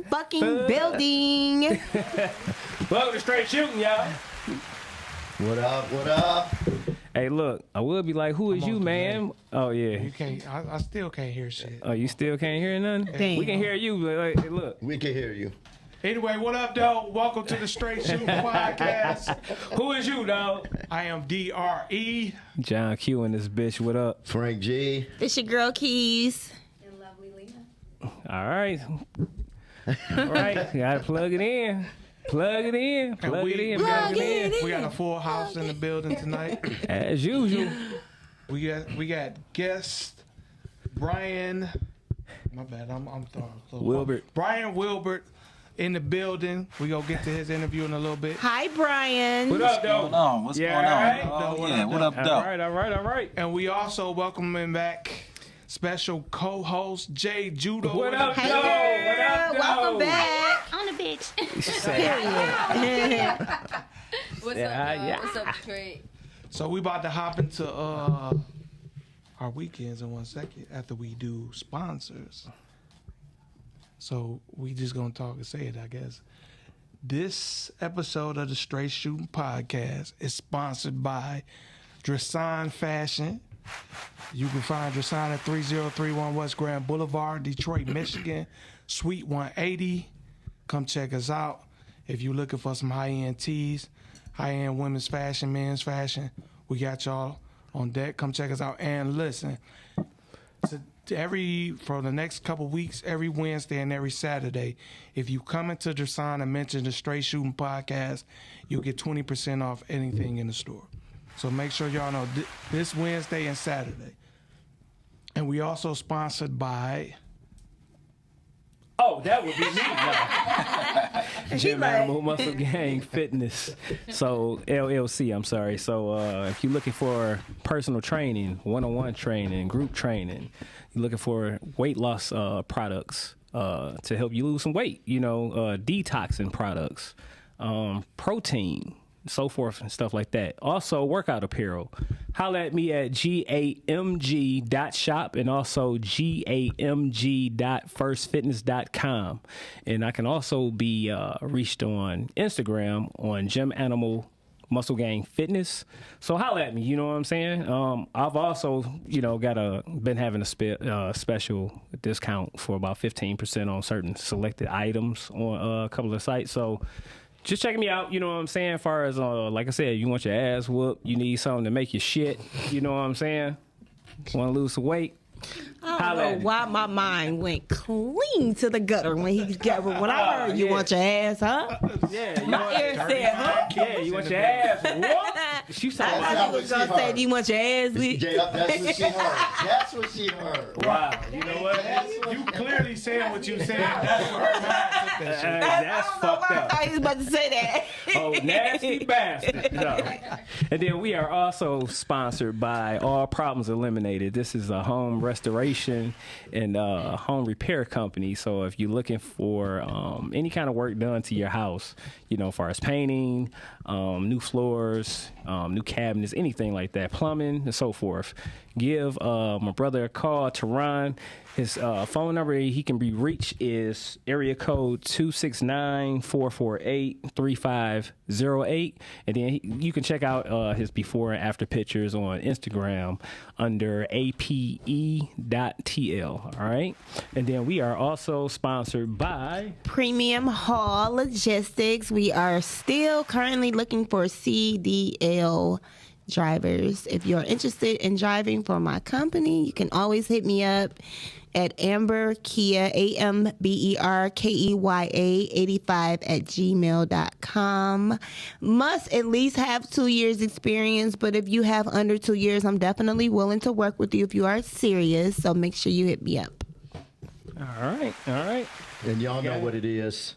fucking building. Welcome to Str8 Shoot'N, y'all. What up? What up? Hey, look, I would be like, who is you, man? Oh, yeah. You can't. I still can't hear shit. Oh, you still can't hear nothing? Damn. We can hear you. Like, hey, look. We can hear you. Anyway, what up, though? Welcome to the Str8 Shoot'N podcast. Who is you, dog? I am Dre. John Q in this bitch. What up? Frank G. This your girl Keys. And lovely Lena. All right. All right. Gotta plug it in. Plug it in. Plug it in. Plug it in. We got a full house in the building tonight. As usual. We got guest Brian. My bad. I'm throwing a little Wilbert. Brian Wilbert in the building. We gonna get to his interview in a little bit. Hi, Brian. What up, though? What's going on? What's Yeah, going on? right? Oh, yeah, what up, All though? right, all right, all right. And we also welcoming back special co-host Jay Judo. What up, Hey, though? girl. What up, though? Welcome back. On the bitch. Period. What's Yeah, up, y'all? yeah. What's up, Detroit? So we about to hop into our weekends in 1 second after we do sponsors. So we just gonna talk and say it, I guess. This episode of the Str8 Shoot'N podcast is sponsored by Str8 Fashion. You can find Str8 at 3031 West Grand Boulevard, Detroit, Michigan, Suite 180. Come check us out. If you're looking for some high-end tees, high-end women's fashion, men's fashion, we got y'all on deck. Come check us out. And listen, for the next couple weeks, every Wednesday and every Saturday, if you come into Str8 and mention the Str8 Shoot'N podcast, you'll get 20% off anything in the store. So make sure y'all know this Wednesday and Saturday. And we also sponsored by... Oh, that would be me. No. Gym Animal Muscle Gang Fitness. So LLC, I'm sorry. So if you're looking for personal training, one-on-one training, group training, you're looking for weight loss products to help you lose some weight, detoxing products, protein, so forth and stuff like that. Also, workout apparel. Holla at me at gamg.shop and also gamg.firstfitness.com. And I can also be reached on Instagram on Gym Animal Muscle Gang Fitness. So holla at me, you know what I'm saying? I've also, been having a special discount for about 15% on certain selected items on a couple of sites. So just checking me out, you know what I'm saying? As far as, like I said, you want your ass whooped, you need something to make you shit, you know what I'm saying? Want to lose some weight? I don't know why my mind went clean to the gutter when I heard you want your ass, huh? Yeah, you My ear said, huh? Yeah, you want your ass whooped? She I talking thought about you was gonna say, do you want your ass beat? That's what she heard. That's what she heard. wow, you know what? You clearly saying what you said. That's what her mind took that shit. That's fucked I up. thought you was about to say that. Oh, nasty bastard. No. And then we are also sponsored by All Problems Eliminated. This is a home restoration and home repair company. So if you're looking for any kind of work done to your house, as far as painting, new floors, new cabinets, anything like that, plumbing and so forth, give my brother a call, Teron. His phone number he can be reached is area code 269-448-3508. And then you can check out his before and after pictures on Instagram under ape.tl. All right. And then we are also sponsored by Premium Haul Logistics. We are still currently looking for CDL drivers. If you're interested in driving for my company, you can always hit me up at Amber Kia, AMBERKEYA 85 at gmail.com. Must at least have 2 years experience, but if you have under 2 years, I'm definitely willing to work with you if you are serious. So make sure you hit me up. All right. And y'all know what it is.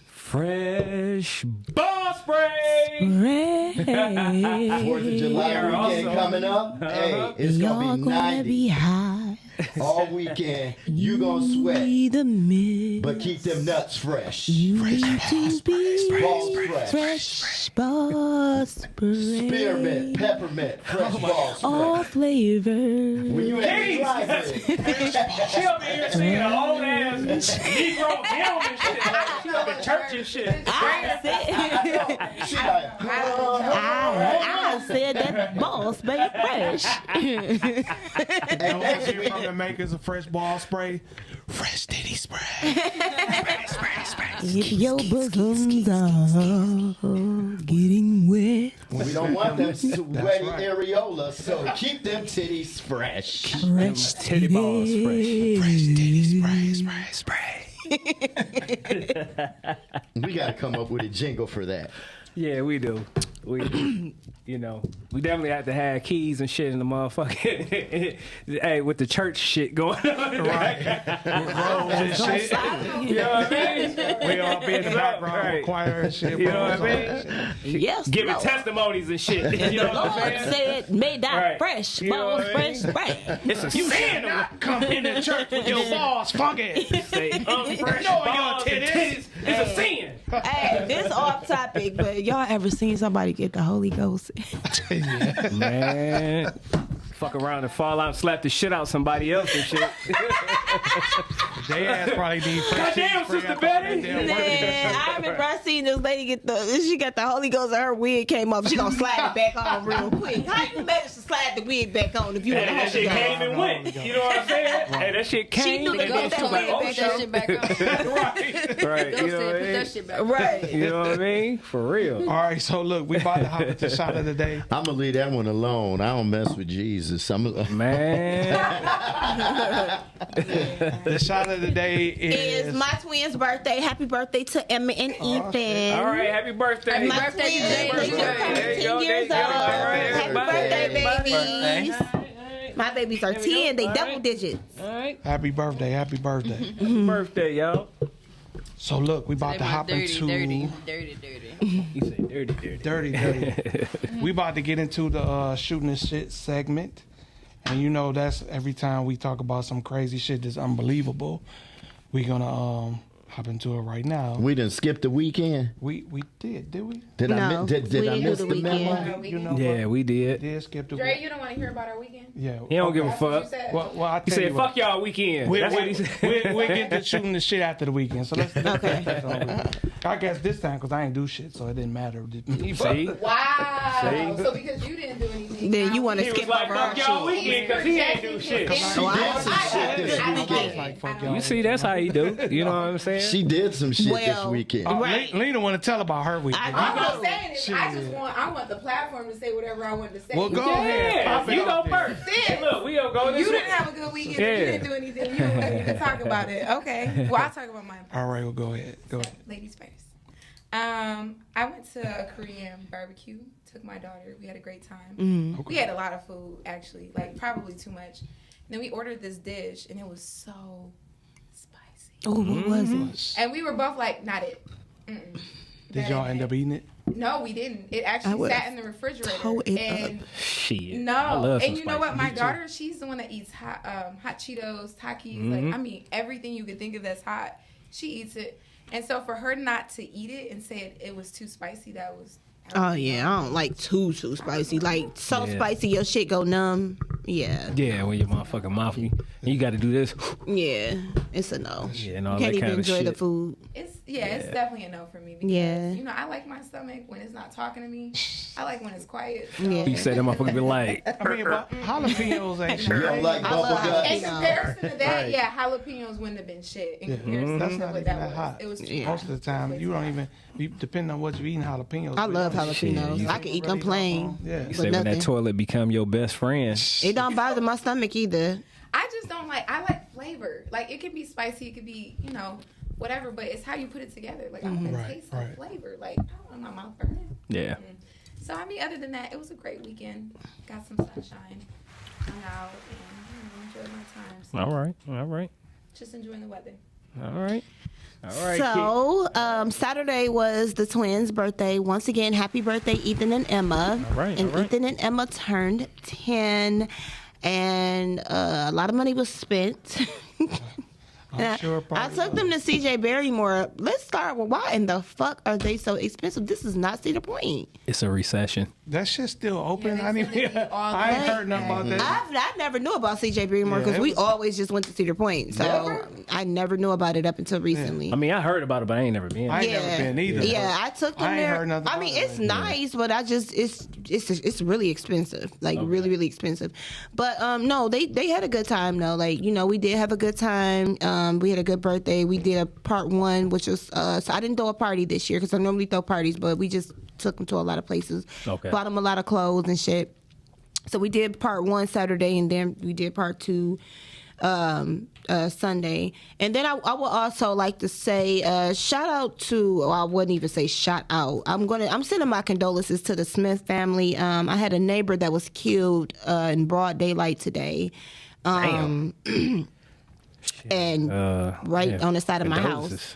Fresh ball spray. 4th of July weekend coming up. Hey, it's Y'all gonna be gonna 90. be high. all weekend. You gonna sweat, Be the mist. but keep them nuts fresh. You need to be Balls fresh. fresh ball spray. Spearmint, peppermint, fresh balls All fresh. flavors. When you at the drive-in, She up in here singing a whole ass Negro hymn and shit. Like, she up in church and shit. I said, she like, I said that ball spray fresh. and next week, From the makers of fresh ball spray, fresh titty spray. If your bosoms are getting wet, we don't want them sweaty areolas, so keep them titties fresh. fresh Titty balls fresh. We gotta come up with a jingle for that. Yeah, we do. We, we definitely have to have keys and shit in the motherfucker. Hey, with the church shit going on. Right. With robes and shit. You know what I mean? We all be in the background Right. with choir and shit. You know what I robes mean? on. yes, Giving Lord. testimonies and shit. You know what I'm Lord saying? said, made that Right. fresh You know ball what I fresh mean? spray. It's a sin to Come into church with your balls funky. say unfresh Know your balls and titties. titties. It's a sin. Hey, this off topic, but y'all ever seen somebody get the Holy Ghost? Man. Fuck around and fall out and slap the shit out somebody else and shit. They ass probably need fresh Goddamn, titty spray Sister after Betty. that damn work. Man, I remember I seen this lady she got the Holy Ghost and her wig came off. She gonna slide it back on real quick. How you manage to slide the wig back on if you Hey, had that the shit Holy came and went. You know what I'm saying? Hey, that shit came knew to and go then that she was way like, oh, Put that shit back on. right. Right. Go You know say, what put I that mean? shit back on. Right. You know what I mean? For real. All right, so look, we about to hop into shot of the day. I'm gonna leave that one alone. I don't mess with Jesus. Man. The shot of the day It's is my twins' birthday. Happy birthday to Emma and Ethan. All right, happy birthday. Happy My birthday to twins, Jay. they just turned There you go, 10 years there you old. go. All right, Happy birthday. birthday, babies. My babies are 10. They double digits. All right. happy birthday, happy birthday. Happy birthday, y'all. So look, we about They to want hop into dirty. You say dirty. dirty. We about to get into the shooting the shit segment. And you know that's every time we talk about some crazy shit that's unbelievable, we gonna hop into it right now. We done skipped the weekend. We did we? Did I No, did we I didn't do miss the the memo? weekend. You know Yeah, what? we did. Did skip the Dre, week. you don't want to hear about our weekend? Yeah. He don't give a That's what you fuck. said. Well, I He tell said, you what. fuck y'all weekend. That's what he said. We'll get to shooting the shit after the weekend. So let's Okay. I guess this time because I ain't do shit, so it didn't matter. See? Wow. See? So because you didn't do anything. Then you want to He was skip like, over fuck our y'all shit. weekend because he ain't do shit. She did some shit this weekend. Like, fuck y'all. You see, that's how he do. You know what I'm saying? She did some shit this Well, weekend. Right. Lena want to tell about her weekend. I All know. I'm saying is, I want the platform to say whatever I want to say. Well, go ahead. Yeah, Pop it you up go there. first. Hey, look, we gonna go this You way. didn't have a good weekend. Yeah. You didn't do anything. You don't want me to talk about it. Okay. Well, I'll talk about mine. All right, well, go ahead. Go ahead. Ladies first. I went to a Korean barbecue. Took my daughter. We had a great time. We had a lot of food, actually. Like, probably too much. And then we ordered this dish, and it was so spicy. Oh, what was it? And we were both like, not it. Mm-mm. Did That y'all ain't end it. up eating it? No, we didn't. It I actually would've sat in the refrigerator. tore it and Shit. I no, love some and you know spicy. what? My Me too. daughter, she's the one that eats hot Cheetos, Takis. Mm-hmm. Like, I mean, everything you could think of that's hot, she eats it. And so for her not to eat it and say it was too spicy, that was. Oh, yeah. I don't like too spicy. Like, so Yeah. spicy your shit go numb. Yeah. Yeah, when your motherfucking mouth, you got to do this. Yeah. It's a no. Yeah, and all You can't that even kind of enjoy the shit. food. It's definitely a no for me because Yeah. you know I like my stomach when it's not talking to me. I like when it's quiet. So. Yeah. You said that motherfucker be like, I mean, but jalapenos ain't You shit. don't like I bubble love guts? In comparison to that, Right. yeah, jalapenos wouldn't have been shit. In Yeah. comparison That's to not what even that that was. hot. It was too Yeah. hot. Most of the time, you don't even, depending on what you eating, jalapenos. I love jalapenos. you I can eat them plain. Yeah. you say when nothing. that toilet become your best friend. It don't bother my stomach either. I just don't like. I like flavor. Like it could be spicy. It could be whatever. But it's how you put it together. Like I want to Right, taste the right. flavor. Like I don't want my mouth burning. Yeah. So I mean, other than that, it was a great weekend. Got some sunshine, hung out, and enjoyed my time. So All right. just enjoying the weather. All right. So, Saturday was the twins' birthday. Once again, happy birthday, Ethan and Emma. All right, And all right. Ethan and Emma turned 10. and a lot of money was spent. I'm sure I took them to CJ Barrymore. Let's start with why in the fuck are they so expensive? This is not Cedar Point. It's a recession. That shit's still open. Yeah, I they mean, said they all I ain't the- heard nothing about that. I never knew about CJ Barrymore Yeah, because it we was- always just went to Cedar Point. So Never? I never knew about it up until recently. I mean, I heard about it, but I ain't never been. I ain't never been either. Yeah, I took them I ain't there. heard nothing I about mean, it. it's nice, but it's really expensive. Like really, really expensive. But no, they had a good time though. Like, you know, we did have a good time. We had a good birthday. We did a part one, which was so I didn't throw a party this year because I normally throw parties, but we just took them to a lot of places. Okay. Bought them a lot of clothes and shit. So we did part one Saturday, and then we did part two Sunday. And then I would also like to say shout out to, I wouldn't even say shout out. I'm sending my condolences to the Smith family. I had a neighbor that was killed in broad daylight today. And right on the side of my house.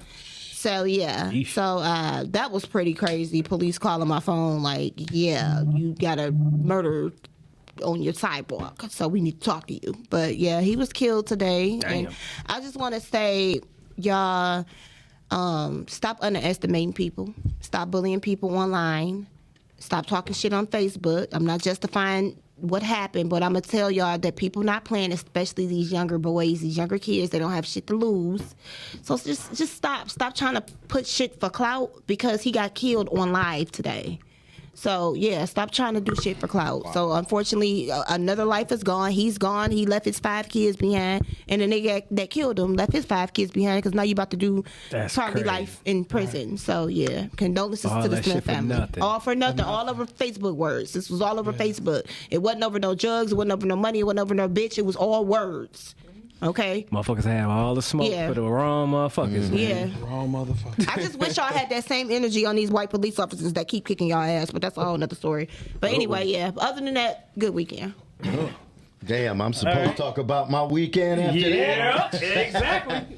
So yeah, Yeesh. so that was pretty crazy. Police calling my phone like, yeah, you got a murder on your sidewalk, so we need to talk to you. But yeah, he was killed today. Damn. And I just want to say, y'all, stop underestimating people. Stop bullying people online. Stop talking shit on Facebook. I'm not justifying what happened, but I'm gonna tell y'all that people not playing, especially these younger boys, these younger kids, they don't have shit to lose. So just stop trying to put shit for clout because he got killed on live today. So yeah, stop trying to do shit for clout. Wow. So unfortunately, another life is gone. He's gone. He left his 5 kids behind, and the nigga that killed him left his 5 kids behind because now you about to do partly life in prison. Right. So yeah, condolences to the Smith family. All for nothing. All over Facebook words. This was all over Facebook. It wasn't over no drugs. It wasn't over no money. It wasn't over no bitch. It was all words. Okay. Motherfuckers have all the smoke for the wrong motherfuckers. Yeah. Wrong motherfuckers. I just wish y'all had that same energy on these white police officers that keep kicking y'all ass, but that's a whole nother story. But anyway, yeah. Other than that, good weekend. Damn, I'm supposed to talk about my weekend after that? Yeah, exactly.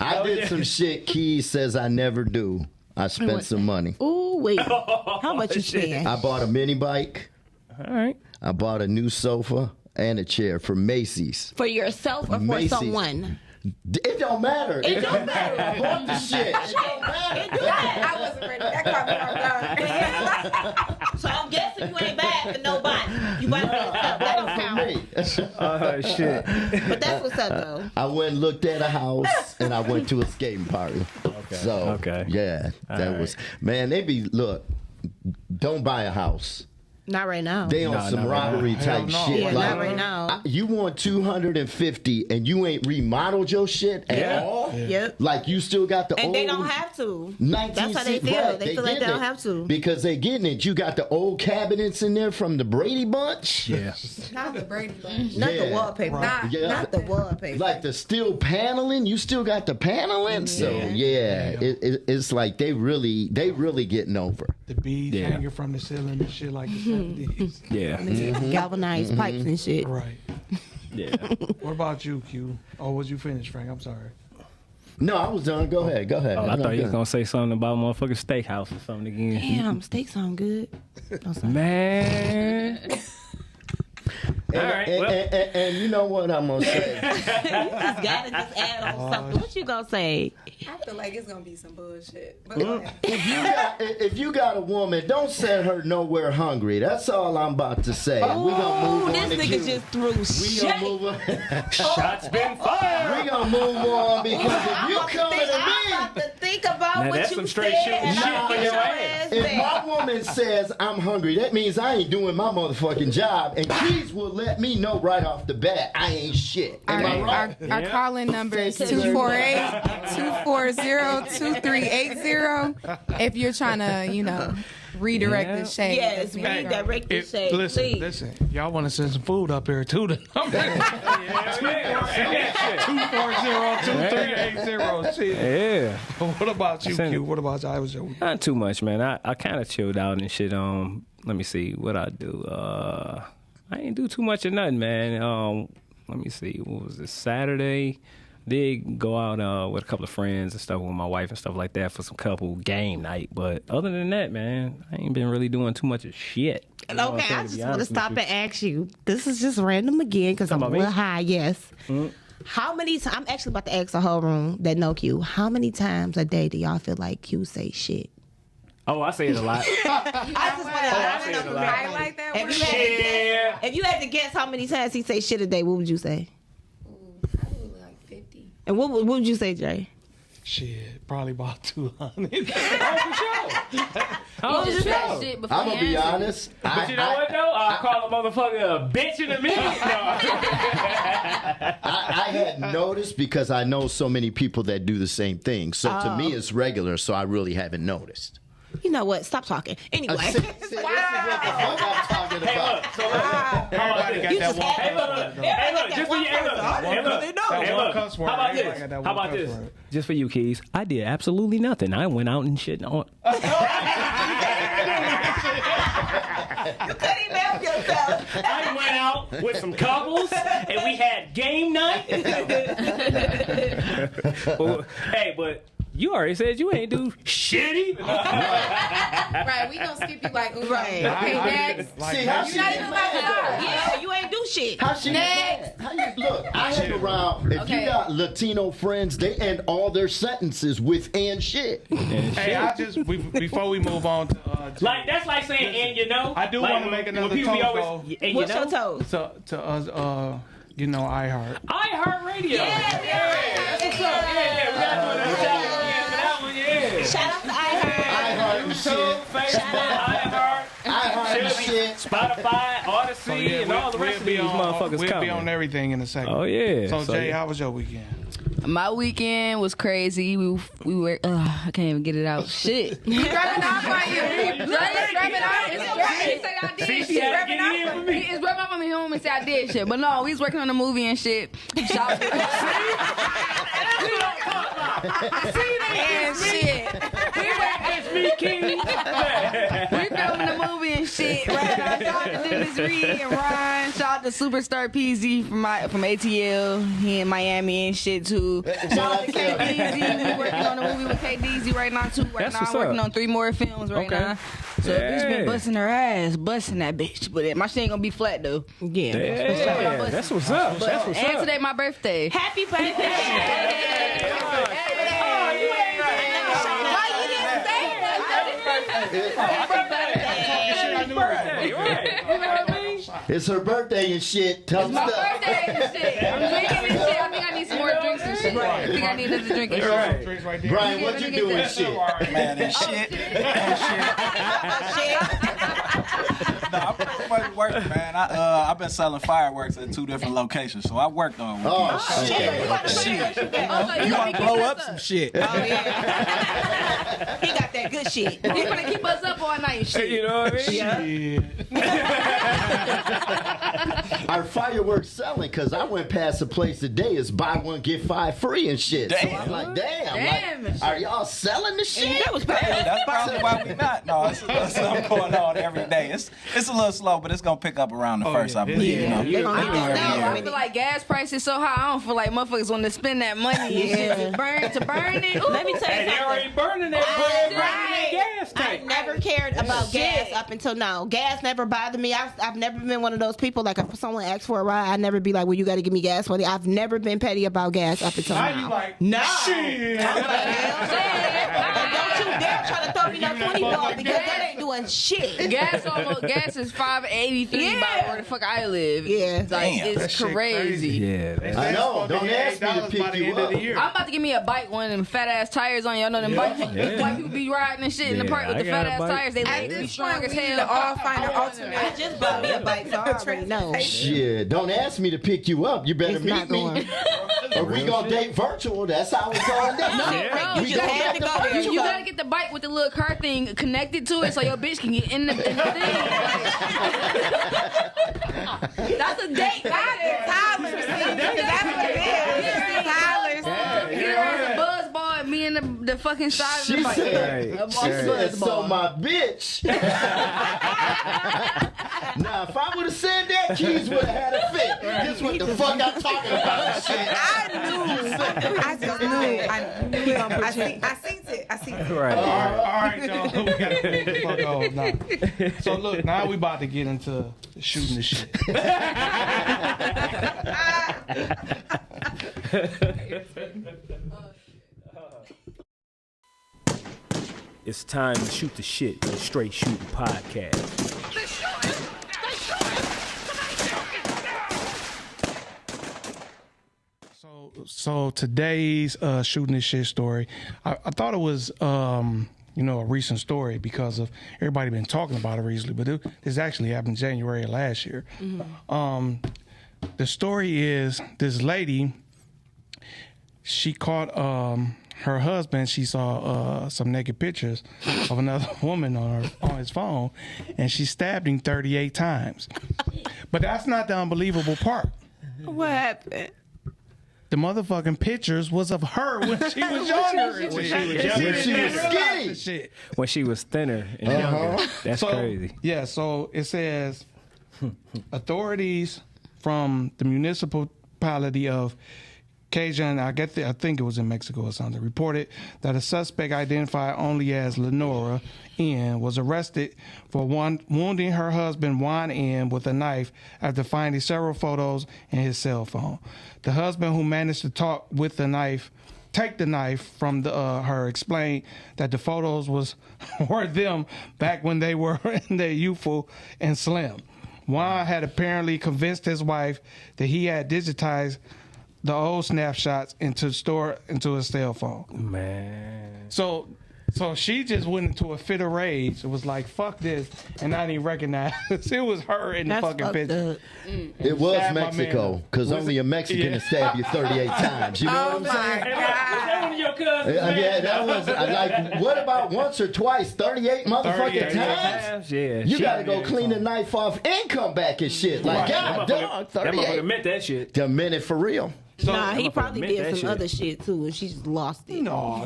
I did some shit Keys says I never do. I spent some money. Ooh, wait. How much you spend? I bought a mini bike. All right. I bought a new sofa and a chair from Macy's. For yourself or Macy's. for someone? It don't matter. It don't matter. I bought the shit. It don't matter. I wasn't ready. That caught me off guard. So I'm guessing you ain't bad for nobody. You bought it for yourself. That don't count. Oh, shit. But that's what's up, though. I went and looked at a house, and I went to a skating party. Okay. So, yeah, that was, man, they be, look, don't buy a house. Not right now. They on some robbery type shit. Yeah, like, not right now. You want 250 and you ain't remodeled your shit at all? Yeah. Yep. Like you still got the and old... they don't have to. 1960s, That's how they feel. right, they feel like they don't have to. Because they getting it. You got the old cabinets in there from the Brady Bunch. Yeah. Not the Brady Bunch. Not the wallpaper. Not, Yeah. Not the wallpaper. Like the steel paneling, you still got the paneling. So it's like they really getting over. The beads hanging from the ceiling and shit like the 70s. Yeah. Galvanized pipes and shit. Right. Yeah. What about you, Q? Oh, was you finished, Frank? I'm sorry. No, I was done. Go ahead. Oh, I thought you was gonna say something about motherfucking steakhouse or something again. Damn, steak sound good. Man. And you know what I'm gonna say? You just gotta just add on something. What you gonna say? I feel like it's gonna be some bullshit. But go ahead. If you got a woman, don't send her nowhere hungry. That's all I'm about to say. We gonna move on. This to nigga Q. just threw We shit. gonna move on. Shots been fired. We gonna move on because if you coming to I'm me, about to think about Now what that's you some straight said. shooting and shit I'm for gonna your get ass. if my woman says I'm hungry, that means I ain't doing my motherfucking job. And Keys will let me know right off the bat I ain't shit. Am I right? Our call-in number is 248-240-2380. If you're trying to, redirect the shade. Yes, redirect the shade. please. Listen. Y'all want to send some food up here too? The number 240-2380. Yeah. What about you, Send Q? it. What about you? I was your week. Not too much, man. I kind of chilled out and shit. Let me see what I do. I ain't do too much of nothing, man. Let me see. What was it? Saturday. did go out with a couple of friends and stuff with my wife and stuff like that for some couple game night. But other than that, man, I ain't been really doing too much of shit. Okay, I just want to stop and ask you. This is just random again because I'm a little high. Yes. Mm-hmm. How many times? I'm actually about to ask the whole room that know Q. How many times a day do y'all feel like Q say shit? Oh, I say it a lot. I like that word. If you had to guess how many times he say shit a day, what would you say? Probably like 50. And what would you say, Jay? Shit, probably about 200. Oh, for sure. I'm gonna be honest. But you know what though? I'll call a motherfucker a bitch in a minute. I had noticed because I know so many people that do the same thing. So to me, it's regular. So I really haven't noticed. You know what? Stop talking. Anyway. This is what the fuck I'm talking about. Everybody got that one. Hey, look, just for you. How about this? Just for you, Keys. I did absolutely nothing. I went out and shit on. You couldn't even help yourself. I went out with some couples and we had game night. Hey, but you already said you ain't do shitty. Right, we gonna skip you like right. Okay, next. See how she not even like that. Yeah, you ain't do shit. How she Next. How you look? I hang around. If you got Latino friends, they end all their sentences with "and shit." Hey, before we move on to like that's like saying "and you know." I do want to make another toast though. What's your toast? To us, iHeart. iHeart Radio. Yeah. We gotta do another shout out again for that one. Yeah. Shout out to iHeart. YouTube, Facebook, iHeart, shit. Spotify, Odyssey, and all the rest of these motherfuckers We'll coming. be on everything in a second. Oh yeah. So Jay, how was your weekend? My weekend was crazy. We were. I can't even get it out. Shit. He rubbing off on you. He's rubbing off. It's okay. He say I did See, shit. she had to get in for me. It's rubbing off on me home and say I did shit. But no, we was working on a movie and shit. Shout and shit. It's me, King. We filming the movie and shit. Right now, shout out to Dennis Reed and Ryan. Shout out to Superstar PZ from ATL. He in Miami and shit too. Shout out to KDZ. We working on a movie with KDZ right now too. Right now, I'm working on 3 more films right now. So bitch been busting her ass, busting that bitch. But my shit ain't gonna be flat though. Yeah. That's what's up. That's what's And up. today my birthday. Happy birthday. It's her birthday and shit. Tell My me birthday and shit. I'm drinking and shit. I think I need some more drinks and shit. I think I need another drink and shit. Drinks right there. Brian, what you doing shit? Man, and shit. No, I'm pretty much working, man. I've been selling fireworks at 2 different locations, so I worked on one. Oh, shit. Shit. You want to blow up some shit? Oh, yeah. He got that good shit. He's gonna keep us up all night and shit. You know what I mean? Our fireworks selling because I went past a place today. It's buy one get 5 free and shit. Damn. So I'm like, damn. Like, are y'all selling the shit? That was Yeah, that's probably why we not. No, it's something going on every day. It's a little slow, but it's gonna pick up around the first, I believe. yeah. You know, They we do gonna every know. year. I feel like gas prices so high. I don't feel like motherfuckers want to spend that money and shit to burn it. Ooh. Let me tell you Hey, they already something. burning that bread right Right. in that gas I tank. never cared about gas up until now. Gas never bothered me. I've never been one of those people, like if someone asks for a ride, I never be like, well, you got to give me gas money. I've never been petty about gas up until now. Now you like, No. shit. I'm like, and don't you dare try to throw me no 20 ball because that ain't doing shit. Gas is $5.83 by where the fuck I live. Yeah. Like Damn. it's That shit crazy. Yeah. I know. Don't ask me to pick you up. I'm about to give me a bike, one of them fat ass tires on. Y'all know them bikes. White people be riding and shit in the Yeah, park with I the got fat a ass bike. tires. They At like be this strong point, as we need hell. to all find an alternate. I just bought me a bike, so I already know. Shit, don't ask me to pick you up. You better It's meet not going. me. Or we gonna date virtual. That's how it's going down. No, We you gonna had make to the go there. virtual. You gotta get the bike with the little car thing connected to it so your bitch can get in the thing. That's a date. Tyler's. That's what it is. Tyler's. Get her as a buzz ball and me and the fucking side of She the bike. said, so my bitch. Now, if I would have said that, Keys would have had a fit. This what the fuck I'm talking about. Shit. I just knew. I seen it. Right. All right, y'all. We gotta move the fuck on now. So look, now we about to get into shooting the shit. It's time to shoot the shit. The Straight Shootin' Podcast. So today's shooting this shit story, I thought it was a recent story because of everybody been talking about it recently, but this actually happened January of last year. The story is this lady, she caught her husband. She saw some naked pictures of another woman on his phone, and she stabbed him 38 times. But that's not the unbelievable part. What happened? The motherfucking pictures was of her when she was younger. When she was skinny. When she was thinner and younger. That's crazy. Yeah, so it says authorities from the municipality of Cajun, I think it was in Mexico or something, reported that a suspect identified only as Lenora N was arrested for wounding her husband Juan N with a knife after finding several photos in his cell phone. The husband, who managed to take the knife from her, explained that the photos were them back when they were in their youthful and slim. Juan had apparently convinced his wife that he had digitized the old snapshots into his cell phone. Man. So she just went into a fit of rage. It was like, fuck this. And I didn't recognize it was her in the fucking picture. It was Mexico, because only a Mexican can stab you 38 times. You know what I'm saying? Was that one of your cousins? Yeah, that was like, what about once or twice? 38 motherfucking times? Yeah. You gotta go clean the knife off and come back and shit. Like, God, dog, That motherfucker 38. meant that shit. The minute for real. So, He probably meant did that some shit. other shit too, and she just lost it. no,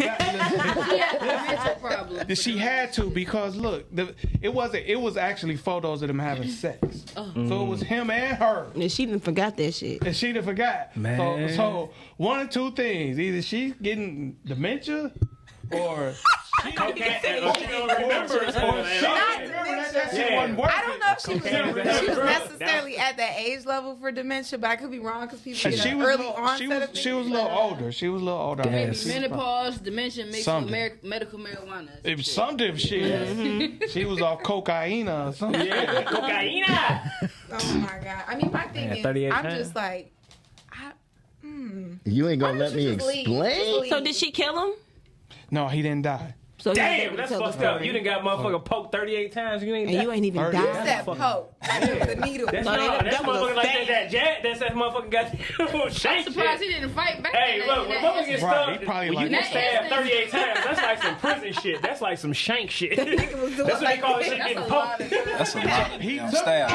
she had to, because look, it was actually photos of them having sex. So it was him and her. And she didn't forgot that shit. And she done forgot. Man. So one of two things: either she's getting dementia, or she don't remember, or she don't remember that shit wasn't working. I don't know if she was necessarily at that age level for dementia, but I could be wrong because people get an early onset of she was a little older. She was a little older. Yes. Menopause, dementia mixed with medical marijuana. It was some different shit. She was off cocaine or something. Yeah, cocaina. Oh my God. I mean, my thing is, 38 I'm times. just like, You ain't gonna Why let don't me you just leave? explain? Just leave. So did she kill him? No, he didn't die. So Damn, that's fucked up. You done got motherfucker poked 38 times. You ain't and you ain't even Thirty. died. that poke. The needle. That's No, not. That's that was a motherfucker like stab. that Jack. That's that motherfucker got I'm shank surprised he shit. didn't fight back. Hey, look, when motherfucker gets Right, stuck, he probably when you like- get stabbed 38 times, that's like some prison shit. That's like some shank shit. That's what they call shit getting poked. That's a lot of He damn took- stabs.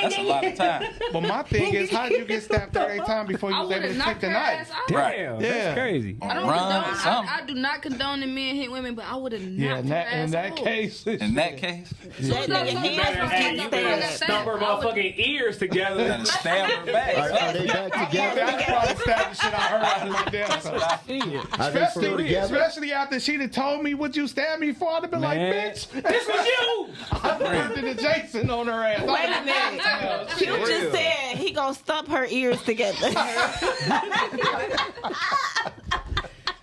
That's a lot of time. But my thing is, how did you get stabbed 38 times before you I was would able have to take knocked the her knife? ass out. Right. Damn, Yeah. that's crazy. I don't Run, condone. something. I do not condone the men hit women, but I would have knocked Yeah, her in that ass out. case. In that case, That nigga hands was Hey, getting you better stabbed. stump her motherfucking ears together. and stab her back. Are they back together? That's probably stabbed the shit out of her out of my damn self. Are they still together? Especially after she'd have told me what you stabbed me for, I'd have been like, Man. bitch. This was you. I turned into Jason on her ass. Wait a minute. Q just said he gonna stump her ears together.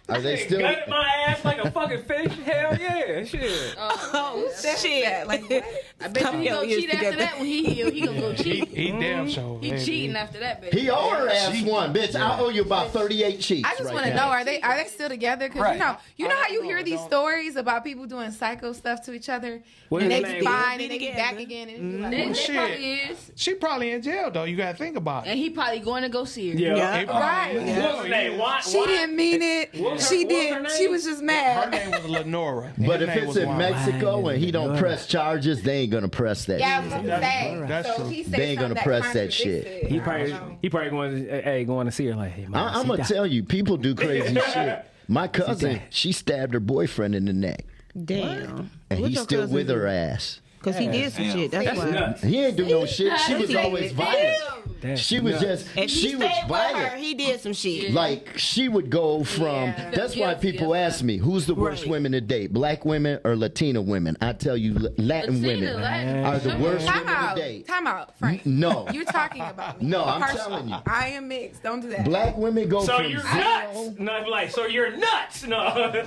Are they still? Gutted my ass like a fucking fish. Hell yeah, shit. Oh shit! Like, what? I bet you he Your gonna ears cheat after together. that when he heal. He gonna go cheat. He damn sure. He baby. cheating after that, bitch. He owe her ass one, bitch. I owe you about 38 cheeks. I just right want to now. know, are they still together? Because Right. you know how you hear these stories about people doing psycho stuff to each other, What and is they his be name? fine and they be back again, and you They, like, they Shit. probably is, She probably in jail though. You gotta think about it. and he probably going to go see her. Yeah. right? What's her name? She didn't mean it. What's She her did. name? She was just Her mad. name was Lenora. But His if name it's was in Juan. Mexico and he don't press charges, they ain't gonna press that. Yeah, I shit. was gonna say. That's So true. he They ain't gonna press that shit. He probably going to see her like, hey, man, I'm gonna tell you, people do crazy shit. My cousin, she stabbed her boyfriend in the neck. Damn. And he's still with her ass. Because he did some shit. That's why. nuts. He ain't do no shit. She was always violent. She was just, If she he was stayed with her, violent. he did some shit. Like, she would go from, that's why people ask me, who's the worst Right. women to date, black women or Latina women? I tell you, Latin women are the worst women to date. Time out, Frank. No. You're talking about me. No, I'm Personally. telling you. I am mixed. Don't do that. Black women go So from you're zero. nuts. No, like, so you're nuts. No.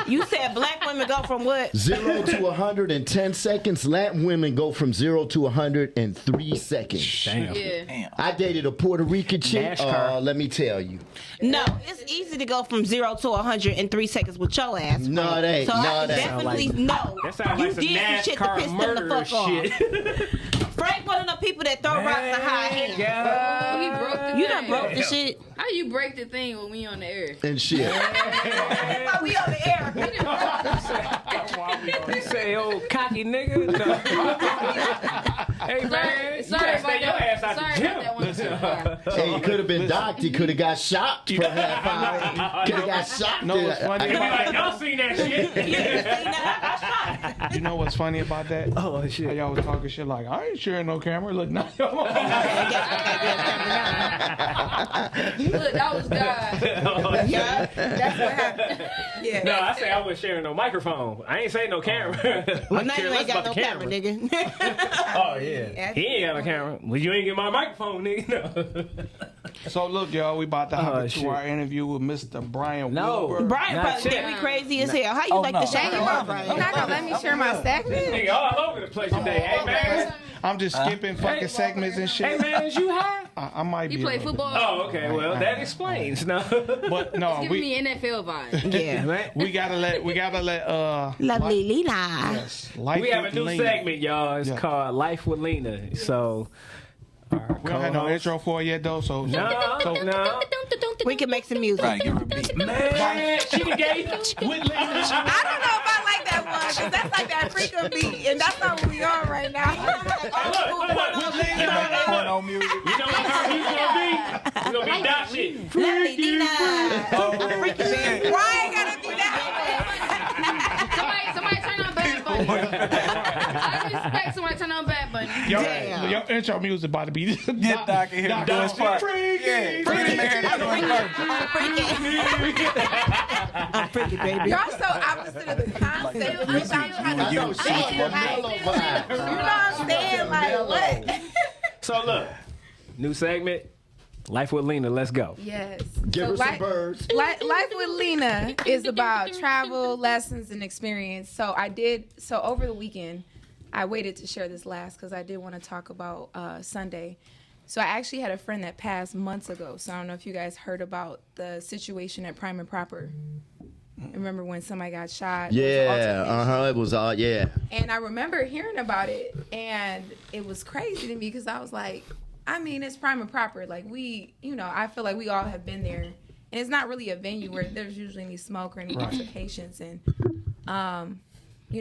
You said black women go from what? 0 to 110 seconds. Latin women go from 0 to 100 in 3 seconds. Damn. Yeah. I dated a Puerto Rican chick. NASCAR. Let me tell you. No, it's easy to go from 0 to 100 in 3 seconds with your ass. No, Frank. it ain't. So No, I it ain't. definitely That know. sounds You like some did some shit to NASCAR piss them murder the fuck shit. off. Frank one of the people that throw rocks in high hands. He broke the You thing. done broke the shit. How you break the thing when we on the air? And shit. Why we on the air? You say, old cocky nigga. No. Hey, man. Sorry you about gotta stay your ass out Sorry the about that one. Hey, he could have been docked. He could have got shot for half hour. Could have got shot. No, it's funny Be about like, that. y'all seen that shit? You know what's funny about that? Oh, How shit. y'all was talking shit like, I ain't sharing no camera. Look, now y'all Look, that was God. Yeah. That's what happened. Yeah. No, I say I wasn't sharing no microphone. I ain't saying no camera. Well, I now care you less ain't got about no the camera, nigga. Oh, yeah. He ain't got a camera. Well, you ain't get my microphone, nigga. No. So look, y'all, we about to hop into shit. our interview with Mr. Brian No. Wilbur. Brian Not probably shit. think we crazy as hell. How you like no. the show? Dang, you're not gonna let me share my segment? Nigga all over the place today. Hey, man. I'm just skipping fucking segments and Hey, shit. man, is you high? I might He be. a play little football. Oh, okay. Well, that explains. No. But no, Giving we me NFL vibes. Yeah. Man. we gotta let Lovely Lena. yes, life We have a with new Lena. segment, y'all. It's Yeah. called Life with Lena. So, We don't have no intro for it yet though, so No. We can make some music. Right, give her a beat. Man, she done gave with Lena. I don't know if I like that one because that's like that freaking beat, and that's not what we on right now. Look. Point on music. You know what her music gonna be? It's gonna be dot shit. Lovely Lena. Why ain't gotta be that? Somebody turn on Bad Bunny. I respect somebody turn on Bad Bunny. Your intro music about to be Get Doc in here to do his part. Yeah, bring him in here to do his part. I'm freaky, baby. Y'all so opposite of the concept. Without trying to You do was shit. super Mellow vibe. You know what I'm saying? Like what? So look, new segment, Life with Lena. Let's go. Yes. Give So her some birds. Life with Lena is about travel, lessons, and experience. So over the weekend, I waited to share this last because I did want to talk about Sunday. So I actually had a friend that passed months ago. So I don't know if you guys heard about the situation at Prime and Proper. Remember when somebody got shot? There was an altercation. It was all, yeah. And I remember hearing about it, and it was crazy to me because I was like, I mean, it's Prime and Proper. Like, I feel like we all have been there. And it's not really a venue where there's usually any smoke or any altercations. And,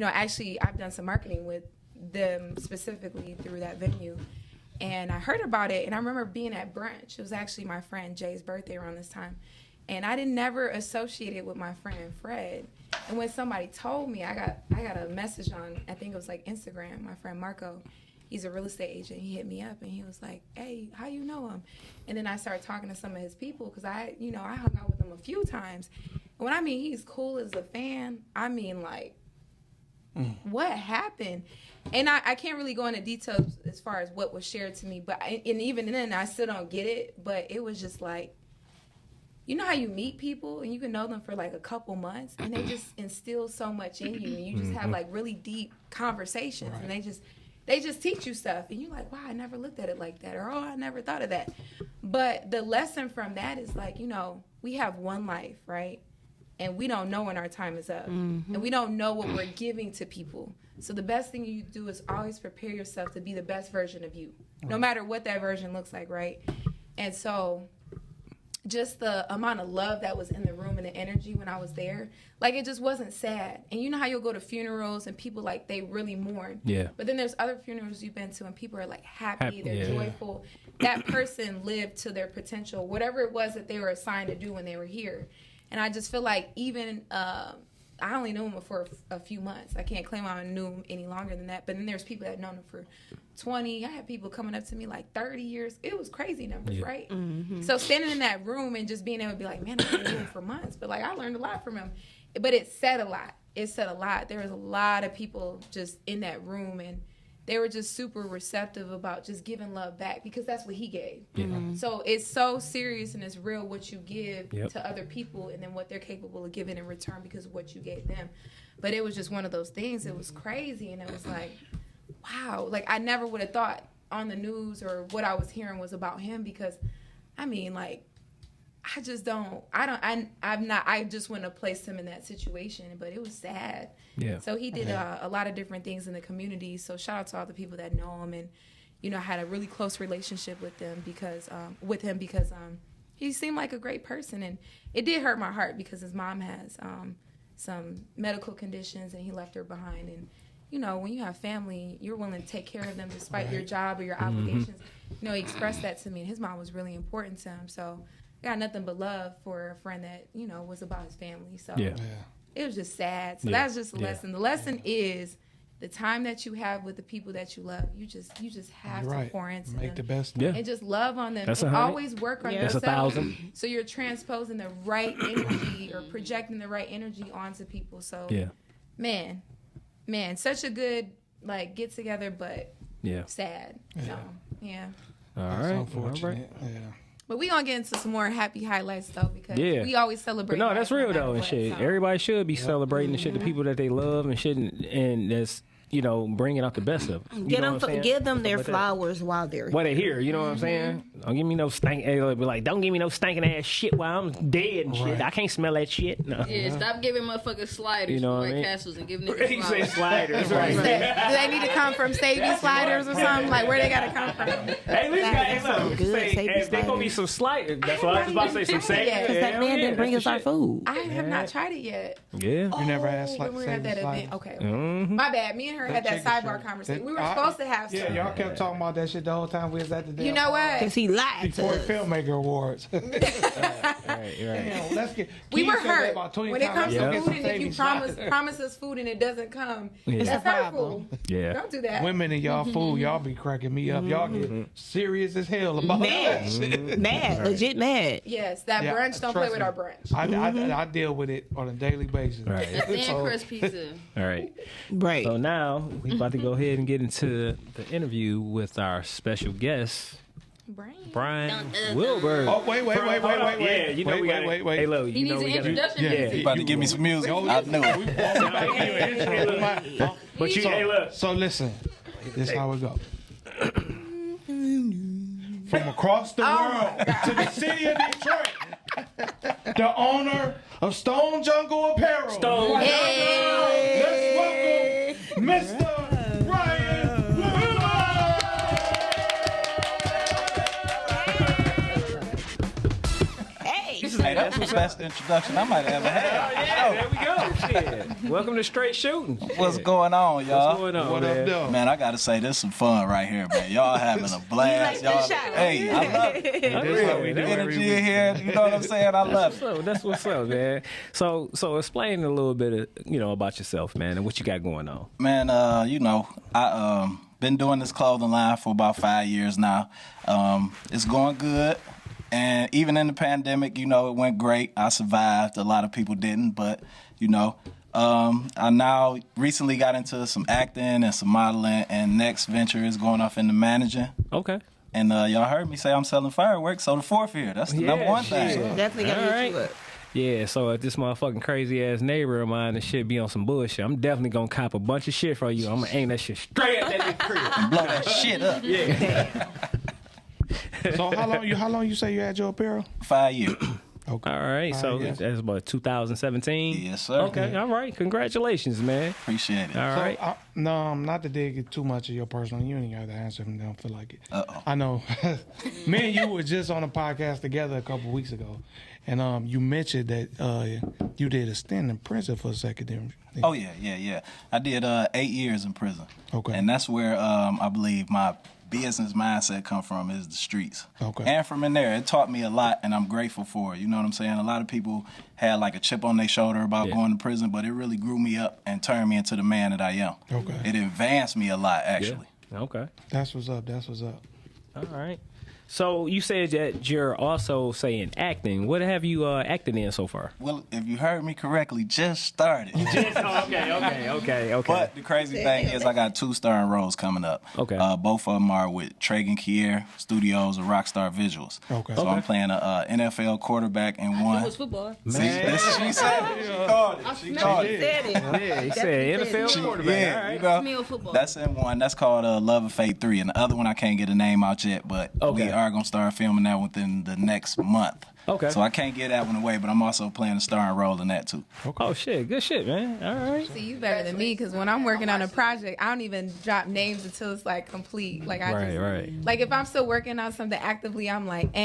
actually, I've done some marketing with them specifically through that venue. And I heard about it, and I remember being at brunch. It was actually my friend Jay's birthday around this time. And I didn't never associate it with my friend Fred. And when somebody told me, I got a message on, I think it was like Instagram, my friend Marco. He's a real estate agent. He hit me up and he was like, hey, how you know him? And then I started talking to some of his people because I hung out with him a few times. And when I mean he's cool as a fan, I mean like, what happened? And I can't really go into details as far as what was shared to me, but and even then I still don't get it. But it was just like, you know how you meet people and you can know them for like a couple months and they just instill so much in you and you just have like really deep conversations and they just teach you stuff and you're like, wow, I never looked at it like that, or oh, I never thought of that. But the lesson from that is like, we have one life, right? And we don't know when our time is up. And we don't know what we're giving to people. So the best thing you do is always prepare yourself to be the best version of you, no matter what that version looks like, right? And so just the amount of love that was in the room and the energy when I was there, like it just wasn't sad. And you know how you'll go to funerals and people like they really mourn. Yeah. But then there's other funerals you've been to and people are like happy, they're joyful. That person lived to their potential, whatever it was that they were assigned to do when they were here. And I just feel like even I only knew him for a few months. I can't claim I knew him any longer than that. But then there's people that had known him for 20. I had people coming up to me like 30 years. It was crazy numbers, right? Mm-hmm. So standing in that room and just being able to be like, man, I've been him for months. But like I learned a lot from him. But it said a lot. It said a lot. There was a lot of people just in that room, and they were just super receptive about just giving love back because that's what he gave. Yeah. Mm-hmm. So it's so serious and it's real what you give to other people and then what they're capable of giving in return because of what you gave them. But it was just one of those things. It was crazy, and it was like, wow. Like I never would have thought on the news or what I was hearing was about him because, I mean, like, I just don't. I just wouldn't have placed him in that situation, but it was sad. Yeah. So he did a lot of different things in the community. So shout out to all the people that know him, and you know, I had a really close relationship with them because he seemed like a great person, and it did hurt my heart because his mom has some medical conditions, and he left her behind. And you know, when you have family, you're willing to take care of them despite your job or your obligations. You know, he expressed that to me, and his mom was really important to him. So. Got nothing but love for a friend that, you know, was about his family. So it was just sad. So that's just a lesson. The lesson is the time that you have with the people that you love, you just have to pour into them. Make the best of it. And just love on them. And always work on yourself. That's 1,000. So you're transposing the right energy or projecting the right energy onto people. So man, such a good like get together, but sad. So All right. Unfortunate. Yeah. But we gonna get into some more happy highlights though, because we always celebrate. But no, that's real though and shit. So. Everybody should be celebrating the shit, the people that they love and shit, and that's, you know, bringing out the best of them. Give them their flowers while they're here. While they're here, you know what I'm saying? Don't give me no don't give me no stinking ass shit while I'm dead and shit. I can't smell that shit. No. Yeah, stop giving motherfuckers sliders, you know, from White Castles and giving them flowers. Sliders, right? Do they need to come from Sadie sliders or something? Like where they gotta come from? Hey, listen, they gonna be some sliders. That's what I was about to say. Some Sadie. Because that man didn't bring us our food. I have not tried it yet. Yeah. You never asked when we were at that event. Okay. My bad. Me and her had that sidebar conversation. We were supposed to have some. Yeah, y'all kept talking about that shit the whole time we was at the damn. You know what? Because he lied to us. Filmmaker Awards. Right. Damn, let's get. We were hurt when it comes to food, and if you promise us food and it doesn't come, that's hurtful. Yeah. Don't do that. Women and y'all food, y'all be cracking me up. Y'all get serious as hell about that shit. Mad, legit mad. Yes, that brunch. Don't play with our brunch. I deal with it on a daily basis. Right. Thin crust pizza. All right. Right. So now we about to go ahead and get into the interview with our special guest, Brian Wilbur. Oh, wait. Yeah, you know wait. Hey, look, he needs an introduction. You about to give me some music. I knew it. But hey, look. So listen, this is how it goes. From across the world to the city of Detroit, the owner of Stone Jungle Apparel. Stone. Let's welcome Mr. Brian Wilbur. Hey, that's the best introduction I might have ever had. Yeah, there we go. Shit. Welcome to Str8 Shoot'N. What's going on, y'all? What's going on, What man? up, though? Man, I gotta say, this is some fun right here, man. Y'all having a blast. Y'all, hey, I love it. The energy in here. You know what I'm saying? I love it. That's what's up, man. So explain a little bit, about yourself, man, and what you got going on. Man, I been doing this clothing line for about 5 years now. It's going good. And even in the pandemic, it went great. I survived. A lot of people didn't, but, I now recently got into some acting and some modeling, and next venture is going off into managing. Okay. And y'all heard me say I'm selling fireworks, so the fourth here. That's the number one thing. Definitely got to get you up. Yeah, so if this motherfucking crazy ass neighbor of mine and shit be on some bullshit, I'm definitely gonna cop a bunch of shit from you. I'm gonna aim that shit straight at that crib and blow that shit up. Yeah. So how long you say you had your apparel? 5 years. Okay. All right, so that's about 2017. Yes, sir. Okay, all right. Congratulations, man. Appreciate it. All right. No, not to dig too much of your personal. You ain't got to answer them. They don't feel like it. Uh-oh. I know. Me and you were just on a podcast together a couple weeks ago, and you mentioned that you did a stint in prison for a second. Oh yeah. I did 8 years in prison. Okay. And that's where I believe my business mindset come from is the streets. Okay. And from in there, it taught me a lot, and I'm grateful for it. You know what I'm saying? A lot of people had like a chip on their shoulder about going to prison, but it really grew me up and turned me into the man that I am. Okay. It advanced me a lot, actually. Yeah. Okay. That's what's up. All right. So you said that you're also saying acting. What have you acted in so far? Well, if you heard me correctly, just started. Okay. But the crazy thing is I got 2 starring roles coming up. Okay. Both of them are with Tragan Kier Studios and Rockstar Visuals. Okay. So I'm playing a NFL quarterback in one. It was football. See, this she said it. She called it. She called it. Yeah, he said NFL quarterback. Yeah, All right. you know, Meal football. that's in one. That's called Love of Fate 3. And the other one, I can't get a name out yet, but we are going to start filming that within the next month. Okay. So I can't get that one away, but I'm also playing a starring role in that, too. Oh, shit. Good shit, man. All right. See, you better than me because when I'm working on a project, I don't even drop names until it's like complete. Like Right. Like if I'm still working on something actively, I'm like,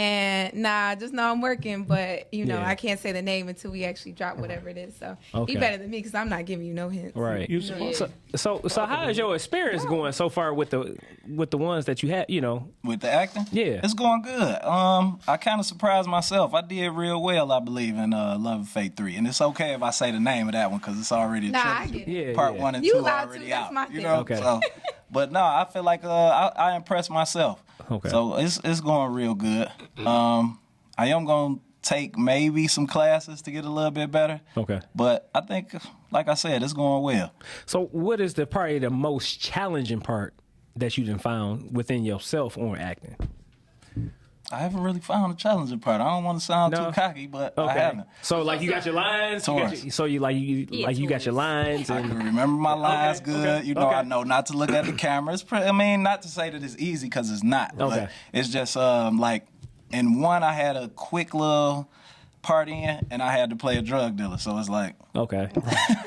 nah, just know I'm working, but you know, Yeah. I can't say the name until we actually drop whatever it is. So Okay. you better than me because I'm not giving you no hints. Right. You supposed So how is your experience going so far with the ones that you had, you know? With the acting? Yeah. It's going good. I kind of surprised myself. I did real well, I believe, in Love of Fate 3. And it's okay if I say the name of that one because it's already a Nah, I trilogy. get it. Yeah. Part yeah. 1 and You 2 allowed already to, that's out. my You thing. know? Okay. So, but no, I feel like I impressed myself. Okay. So it's going real good. I am going to take maybe some classes to get a little bit better. Okay. But I think, like I said, it's going well. So what is probably the most challenging part that you done found within yourself on acting? I haven't really found a challenging part. I don't want to sound No? too cocky, but Okay. I haven't. So like you got your lines, you got your lines I and can remember my lines good. okay, You know, okay. I know not to look at the camera. Not to say that it's easy because it's not. Okay. But it's just like in one, I had a quick little part in, and I had to play a drug dealer. So it's like, okay.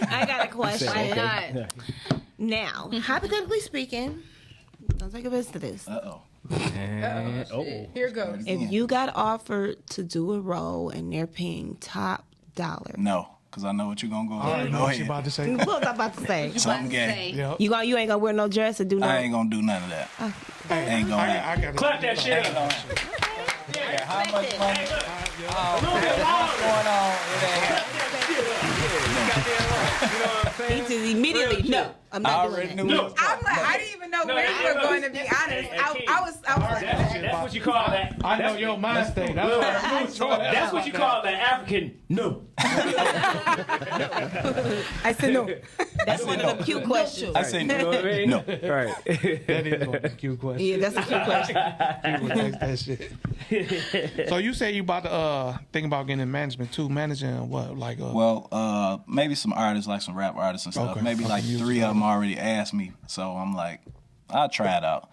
I got a question. Why not? Yeah. Now, hypothetically speaking, don't take offense to this. uh-oh. Here goes. If you got offered to do a role and they're paying top dollar, No, because I know what you're going to go I already with. know Go what you ahead. about to say. what was I about to say? Something gay. Yeah. You ain't gonna wear no dress or do no. I ain't going to do none of that. Ain't going to. I got Clap that shit Ain't up. gonna. Yeah, how much money? What's going on? It ain't. He just immediately no. I'm I not already doing knew that. it was I'm like, I didn't even know where you were going, to be honest. I was like, That's what you call that. I know your mind state. That's what I knew. That's what you call that African no. I said no. That's one of the cute questions. I say You know what I mean? no. Right. That is gonna be a cute question. Yeah, that's a cute question. People ask that shit. So you say you about to think about getting in management too? Managing what? Like Well, maybe some artists, like some rap artists and stuff. Okay. Maybe Okay, like music 3 of them already asked me. So I'm like, I'll try it out,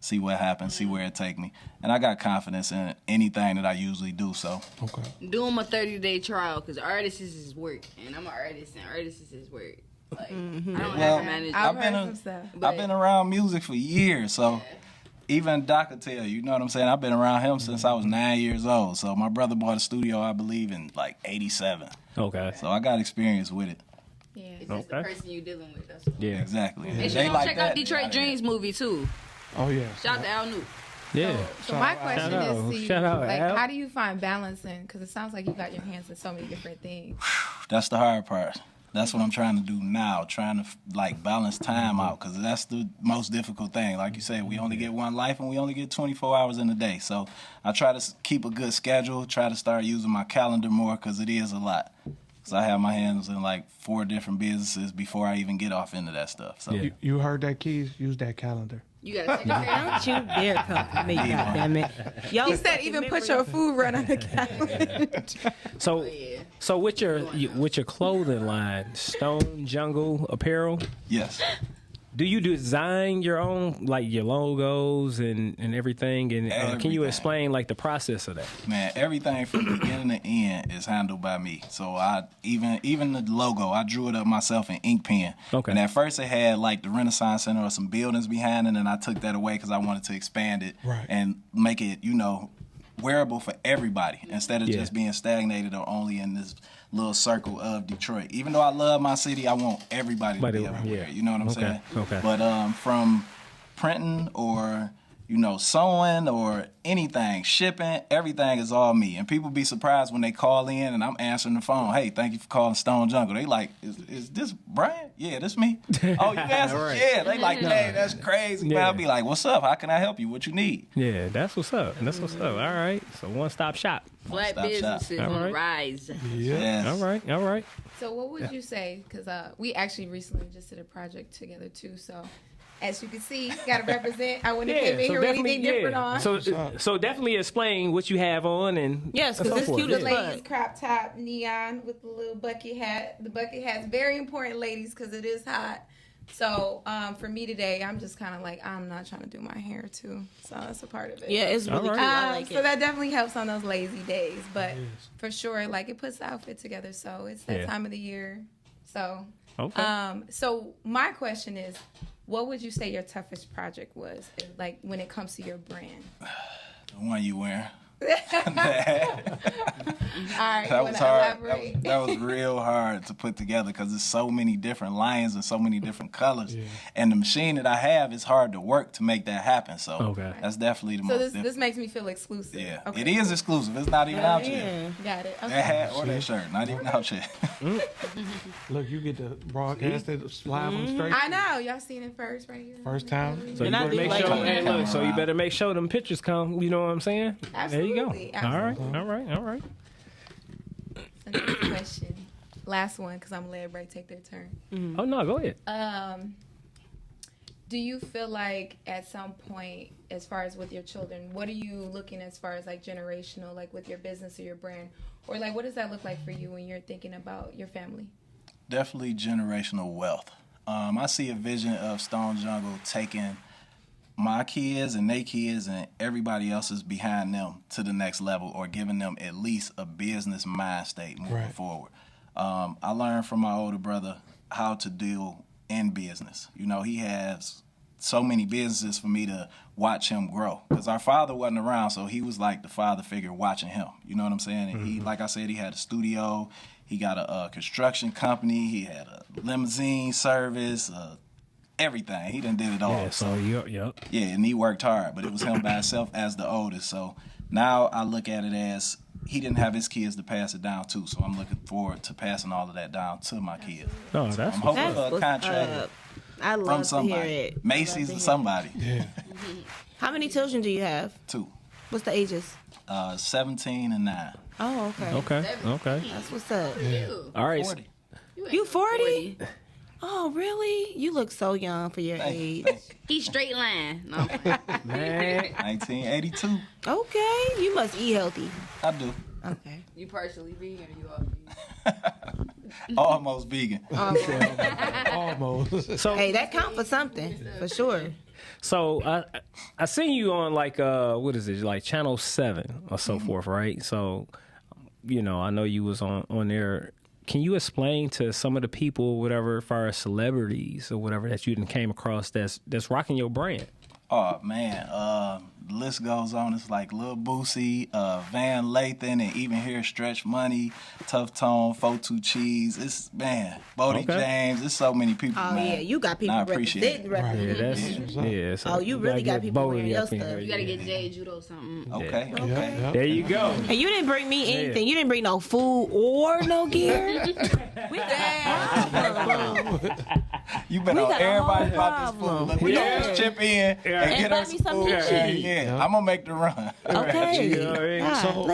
see what happens, see where it take me. And I got confidence in anything that I usually do. So okay. Do them a 30-day trial because artists is work, and I'm an artist, and artists is work. Like I don't Well, have a manager. I've I've heard been some stuff. I've been around music for years. So even Doc could tell you know what I'm saying. I've been around him since I was 9 years old. So my brother bought a studio, I believe, in like '87. Okay. So I got experience with it. Yeah. It's just the Okay. person you're dealing with. That's all. Yeah. Exactly. Make They sure you like check that, out Detroit I- Dreams movie too. Oh yeah. Shout out to Al New. Yeah. So my question Shout out. is, Shout out, like, Al. how do you find balance in? Because it sounds like you got your hands in so many different things. That's the hard part. That's what I'm trying to do now, trying to like balance time out, because that's the most difficult thing. Like you said, we only get one life and we only get 24 hours in a day. So I try to keep a good schedule, try to start using my calendar more, because it is a lot. So I have my hands in like 4 different businesses before I even get off into that stuff. So Yeah. You heard that, Keys? Use that calendar. You gotta check it out. Don't you dare come for me, goddammit. Yo, He said even put your food run on the calendar. So, yeah. so with your clothing line, Stone Jungle Apparel, yes. do you design your own, like your logos and everything? And can you Everything. explain like the process of that? Man, everything from beginning to end is handled by me. So I even the logo, I drew it up myself in ink pen. Okay. And at first it had like the Renaissance Center or some buildings behind it, and I took that away because I wanted to expand it Right. and make it, wearable for everybody instead of Yeah. just being stagnated or only in this little circle of Detroit. Even though I love my city, I want everybody to be able to wear it. You know what I'm saying? Okay. But from printing or sewing or anything, shipping, everything is all me. And people be surprised when they call in and I'm answering the phone. Hey, thank you for calling Stone Jungle. They like, is this Brian? Yeah, this me. Oh, you answered? Right. Yeah. They like, hey, that's crazy. Yeah. I'll be like, what's up? How can I help you? What you need? Yeah, that's what's up. That's what's up. All right. So one-stop shop. Black businesses on the rise. Yeah. Yes. All right. So what would you say? Because we actually recently just did a project together too. So as you can see, got to represent. I wouldn't have came in here with anything different on. So definitely explain what you have on and yes, because it's cute as fuck. Ladies crop top neon with the little bucket hat. The bucket hat's very important, ladies, because it is hot. So for me today, I'm just kind of like, I'm not trying to do my hair too. So that's a part of it. Yeah, it's really cute. I like it. So that definitely helps on those lazy days. But for sure, like it puts the outfit together. So it's that time of the year. So so my question is, what would you say your toughest project was, like when it comes to your brand? The one you wearing. All right, that was hard. That was real hard to put together because there's so many different lines and so many different colors. Yeah. And the machine that I have is hard to work to make that happen. So that's definitely the most difficult. This makes me feel exclusive. Yeah, it is exclusive. It's not even out yet. Got it. Okay. That hat or that shirt, not even out yet. Look, you get to broadcast it live on straight. I know. Y'all seen it first right here. First time. So you better make sure. So you better make sure them pictures come. You know what I'm saying? Absolutely. There you go. Absolutely. All right. So next question. Last one, because I'm going to let everybody take their turn. Mm-hmm. Oh, no, go ahead. Do you feel like at some point, as far as with your children, what are you looking as far as like generational, like with your business or your brand? Or like what does that look like for you when you're thinking about your family? Definitely generational wealth. I see a vision of Stone Jungle taking my kids and their kids and everybody else's behind them to the next level, or giving them at least a business mind state moving forward. I learned from my older brother how to deal in business. He has so many businesses for me to watch him grow, because our father wasn't around, so he was like the father figure watching him. You know what I'm saying? And he, like I said, he had a studio, he got a construction company, he had a limousine service, everything. He done did it all. Yeah, and he worked hard, but it was him by himself as the oldest. So now I look at it as he didn't have his kids to pass it down to, so I'm looking forward to passing all of that down to my kids. No, that's I'm hoping for a contract I love from somebody, to hear it. Macy's or somebody. Yeah. How many children do you have? 2. What's the ages? 17 and 9. Oh, Okay. That's what's up. Yeah. All right. 40. You 40? Oh, really? You look so young for your age. He's straight line. No. Man. 1982. Okay. You must eat healthy. I do. Okay. You partially vegan or you all vegan? Almost vegan. Almost. So hey, that count for something, for sure. So I seen you on like what is it, like Channel 7 or so forth, right? So I know you was on there. Can you explain to some of the people, whatever, as far as celebrities or whatever that you came across that's rocking your brand? Oh man, the list goes on. It's like Lil Boosie, Van Lathan, and even here Stretch Money, Tough Tone, 42 Cheese. It's Bodie James. There's so many people. Oh man. Yeah, you got people representing. So you really got people wearing your stuff. You gotta get Jay Judo something. Okay. Yeah. There you go. And you didn't bring me anything. You didn't bring no food or no gear. We You been on everybody about this food. Look, we gonna just chip in and get us some food. Yeah, I'm gonna make the run. Okay. So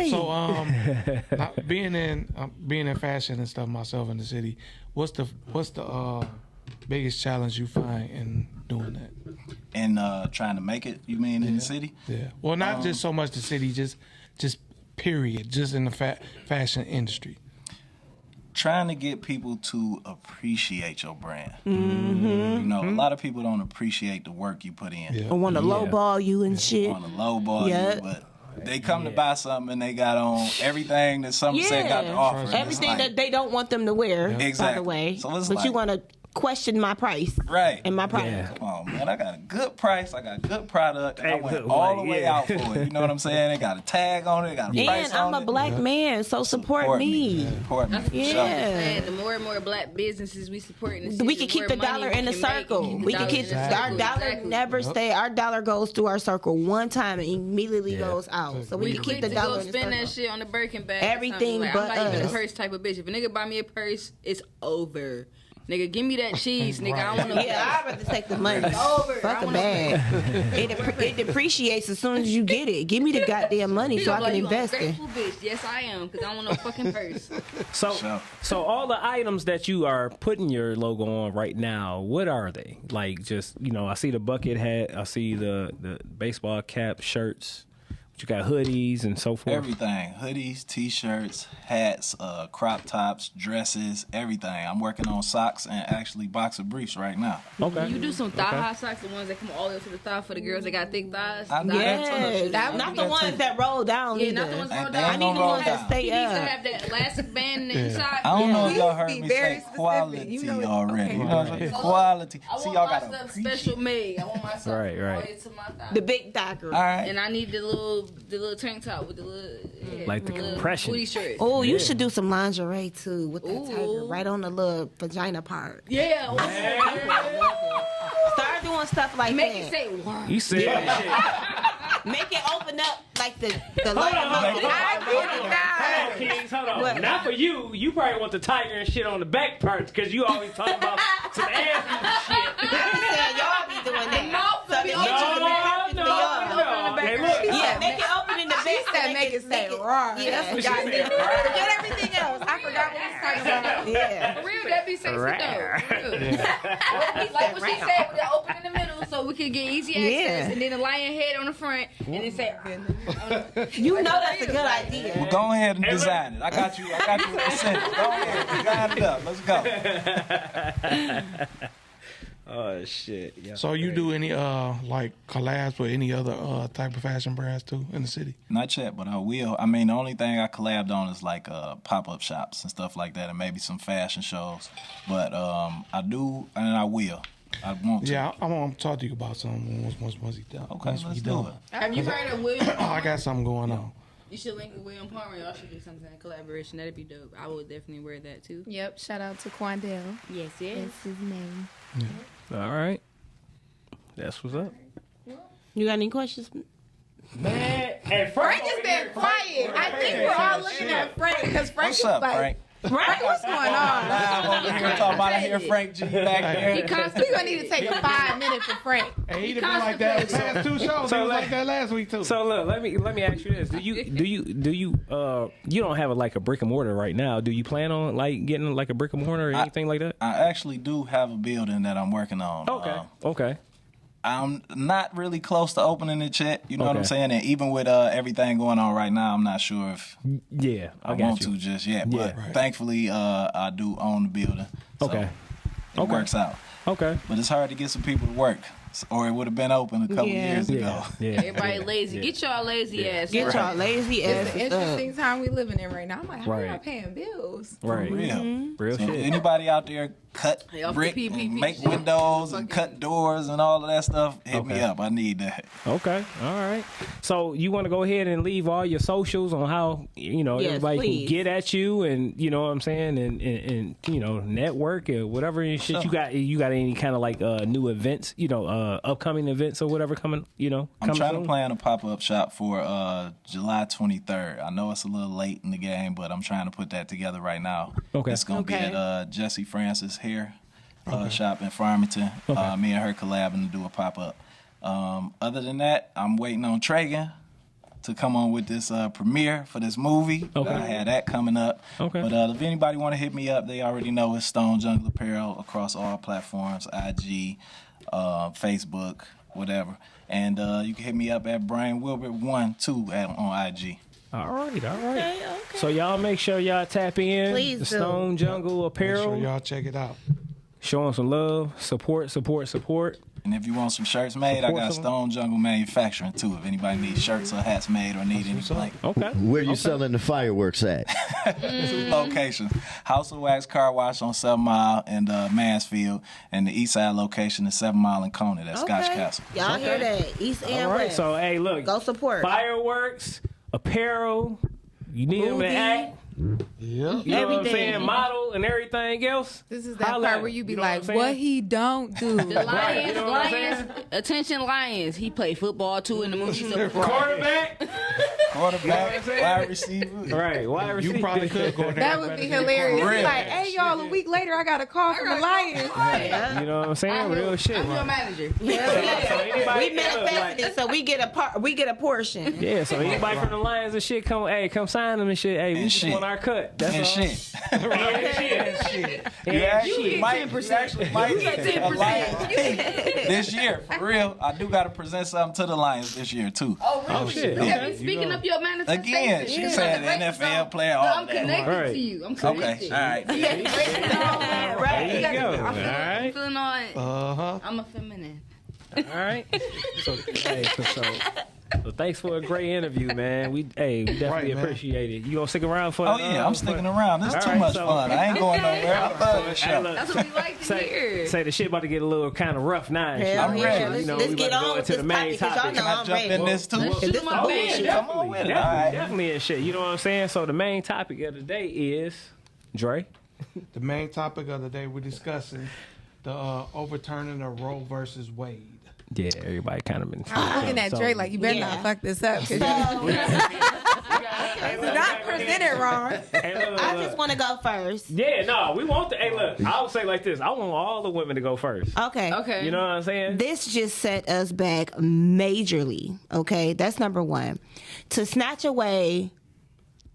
being in fashion and stuff myself in the city, what's the biggest challenge you find in doing that? And trying to make it, you mean in the city? Yeah. Well, not just so much the city, just period, just in the fashion industry. Trying to get people to appreciate your brand. Mm-hmm. A lot of people don't appreciate the work you put in. Yeah. I want to lowball you and shit. Want to lowball you, but they come to buy something and they got on everything that something said got to offer. Everything that they don't want them to wear, exactly. by the way. So it's but you want to question my price. Right. And my product. Yeah. Come on, man. I got a good price. I got a good product. I Hey, went look, all like, the way yeah. out for it. You know what I'm saying? It got a tag on it. It got a price And on I'm it. a black man, so support me. Support me. for Yeah. sure. And the more and more black businesses we support in the city, We can keep the dollar in the circle. We can keep our dollar never stay. Our dollar goes through our circle one time and immediately goes out. So we can keep the dollar in the spend that circle. shit on the Birkin bag. Everything like, but I'm not even a us. purse type of bitch. If a nigga buy me a purse, it's over. Nigga, give me that cheese, nigga. I don't want to. Yeah, I'd rather take the money. Over. Fuck a bag. It depreciates as soon as you get it. Give me the goddamn money so I can invest it. Grateful bitch. Yes, I am, because I don't want no fucking purse. So all the items that you are putting your logo on right now, what are they? Like, just, I see the bucket hat, I see the baseball cap, shirts. You got hoodies and so forth. Everything. Hoodies, t-shirts, hats, crop tops, dresses, everything. I'm working on socks and actually boxer briefs right now. Okay. You do some thigh-high socks, the ones that come all the way to the thigh for the girls that got thick thighs. I do that too. Not the ones that roll down. Yeah, either. not the ones that roll They down. ain't gonna roll down. That stay He needs to up. have that elastic band in the inside. I don't know if y'all Please heard be me very say specific. quality You know it- already. okay. You know what I'm saying? Quality. I See, want y'all my gotta stuff appreciate. special made. I want my stuff Right, all right. the way to my thigh. The big docker. All right. And I need the little tank top with the little Like the little compression. booty shirt. Oh, you should do some lingerie too with that Ooh. tiger right on the little vagina part. Yeah. Start doing stuff like Make that. it say wow. You said that Make it open up like the shit. light. Hold on, Kings, hold on. What? Not for you. You probably want the tiger and shit on the back parts because you always talk about some ass and shit. Saying y'all be doing that. So the No. Hey, look. Yeah, make it open in the back. She said make it say raw. Yeah. That's what y'all need. Forget everything else. I forgot what we was talking about. Yeah. For real, that'd be sexy though. For real. Like what she said, with the open in the middle, so we could get easy access, Yeah. and then a lion head on the front, and then say, You know that's a good idea. Well, go ahead and design it. I got you with the sentence. Go ahead, design it up. Let's go. Oh shit. Yeah. So you do any like collabs with any other type of fashion brands too in the city? Not yet, but I will. I mean, the only thing I collabed on is like pop-up shops and stuff like that, and maybe some fashion shows. But I do, and I will. I want to. Yeah, I want to talk to you about something once he done. Okay, once let's he do done. it. have you heard of William? I got something going on. You should link with William Palmer. Y'all should do something in collaboration. That'd be dope. I would definitely wear that too. Yep. Shout out to Quandale. Yes, yes. That's his name. All right. That's what's up. You got any questions? Man, and Frank has been quiet. I think we're all looking at Frank because Frank What's is up, like, Frank? Frank, what's going on? I'm over here talking about I hear Frank G back there. We're gonna need to take a 5 minute for Frank. Hey, he been like that the past 2 shows. So he was like- like that last week too. So look, let me ask you this: Do you you don't have like a brick and mortar right now? Do you plan on like getting like a brick and mortar or anything like that? I actually do have a building that I'm working on. Okay. I'm not really close to opening it yet. You know what I'm Okay. saying? And even with everything going on right now, I'm not sure if Yeah, I got want you. to just yet. But Yeah. thankfully, I do own the building. So Okay. It works out. Okay. But it's hard to get some people to work. Or it would have been open a couple years ago. Yeah. Everybody lazy. Get y'all lazy ass. Get y'all lazy It's ass an interesting time we living in right now. I'm like, how Right. am I paying bills? Right. For real. Real So shit. anybody out there cut Hey, off the brick, PPP and make shit. windows and cut doors and all of that stuff, hit me Okay. up. I need that. Okay. All right. So you want to go ahead and leave all your socials on how Yes, everybody please. can get at you and you know what I'm saying and network or whatever and shit Sure. you got any kind of like new events upcoming events or whatever coming I'm coming trying soon? to plan a pop-up shop for July 23rd. I know it's a little late in the game, but I'm trying to put that together right now. Okay. It's going to Okay. be at Jessie Francis hair shop in Farmington. Okay. Me and her collabing to do a pop-up. Other than that, I'm waiting on Tragan to come on with this premiere for this movie. Okay. I had that coming up. Okay. But if anybody want to hit me up, they already know it's Stone Jungle Apparel across all platforms, IG, Facebook, whatever. And you can hit me up at Brian Wilbert 12 on IG. All right. So y'all make sure y'all tap in. Please the do. Stone Jungle Make Apparel. sure y'all check it out. Showing some love, support. And if you want some shirts made, I got Stone Jungle Manufacturing too. If anybody needs shirts or hats made or need anything like Okay. Where you selling the fireworks at? 2 locations. House of Wax Car Wash on 7 Mile and Mansfield, and the East Side location is 7 Mile in Coney. That's Scotch Castle. Y'all hear that? East and All right. West. So hey, look. Go support. Fireworks, apparel. You need them to act. Yeah. You know what I'm saying? Model and everything else. This is that Holla part at where me. you be You know like, what I'm what saying? he don't do. The Lions, you know what I'm saying? attention Lions. He played football too in the movie. So Quarterback. Quarterback, wide receiver. Right. Wide receiver. You probably could go there. That would be hilarious. For real. He's like, hey, y'all, a week later, I got a call from the Lions. You know what I'm saying? Real shit. I'm your Right. manager. So anybody, We manifested it, so we get a portion. yeah, so anybody from the Lions and shit come sign them and shit. Hey, we And just shit. want our cut. That's And all. shit. And shit. You actually might get a Lions this year. For real, I do got to present something to the Lions this year too. Oh, really? Oh, shit. Yeah, Okay. you speaking up your manifestation. Again, she said NFL player. All I'm that. connected Right. to you. I'm Okay, connected. all right. There you go. All I'm right. feeling on. Uh-huh. I'm a feminine. All right. So, hey, so thanks for a great interview, man. We definitely Right, man. appreciate it. You gonna stick around for? Oh yeah, I'm sticking around. This is All too right, much so- fun. I ain't going nowhere. I love this Hey, show. look, That's what we like to hear. say the shit about to get a little kind of rough now. and shit. Hell I'm yeah. ready. You Let's, know, let's we get about to go on with into this the main topic because y'all topic. know Can I I'm jump ready. in this too? Let's shoot this my some bullshit. band. Come on with it. Definitely, All right. definitely and shit. You know what I'm saying? So the main topic of the day is Dre. The main topic of the day we're discussing the overturning of Roe versus Wade. Yeah, everybody kind of been. I'm looking at Dre like, you better Yeah. not fuck this up. 'Cause So, you not presented wrong. Hey, look, I look. just want to go first. Yeah, no, we want to. Hey, look, I would say like this. I want all the women to go first. Okay. Okay. You know what I'm saying? This just set us back majorly. Okay, that's number one. To snatch away,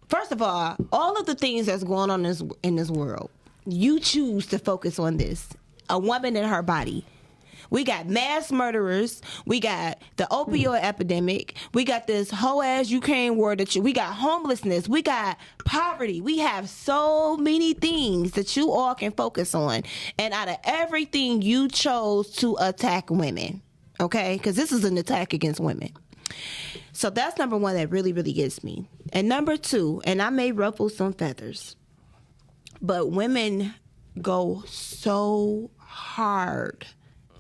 first of all of the things that's going on in this world, you choose to focus on this. A woman in her body. We got mass murderers. We got the opioid epidemic. We got this whole ass Ukraine war. We got homelessness. We got poverty. We have so many things that you all can focus on. And out of everything, you chose to attack women. Okay? Because this is an attack against women. So that's number one that really, really gets me. And number two, and I may ruffle some feathers, but women go so hard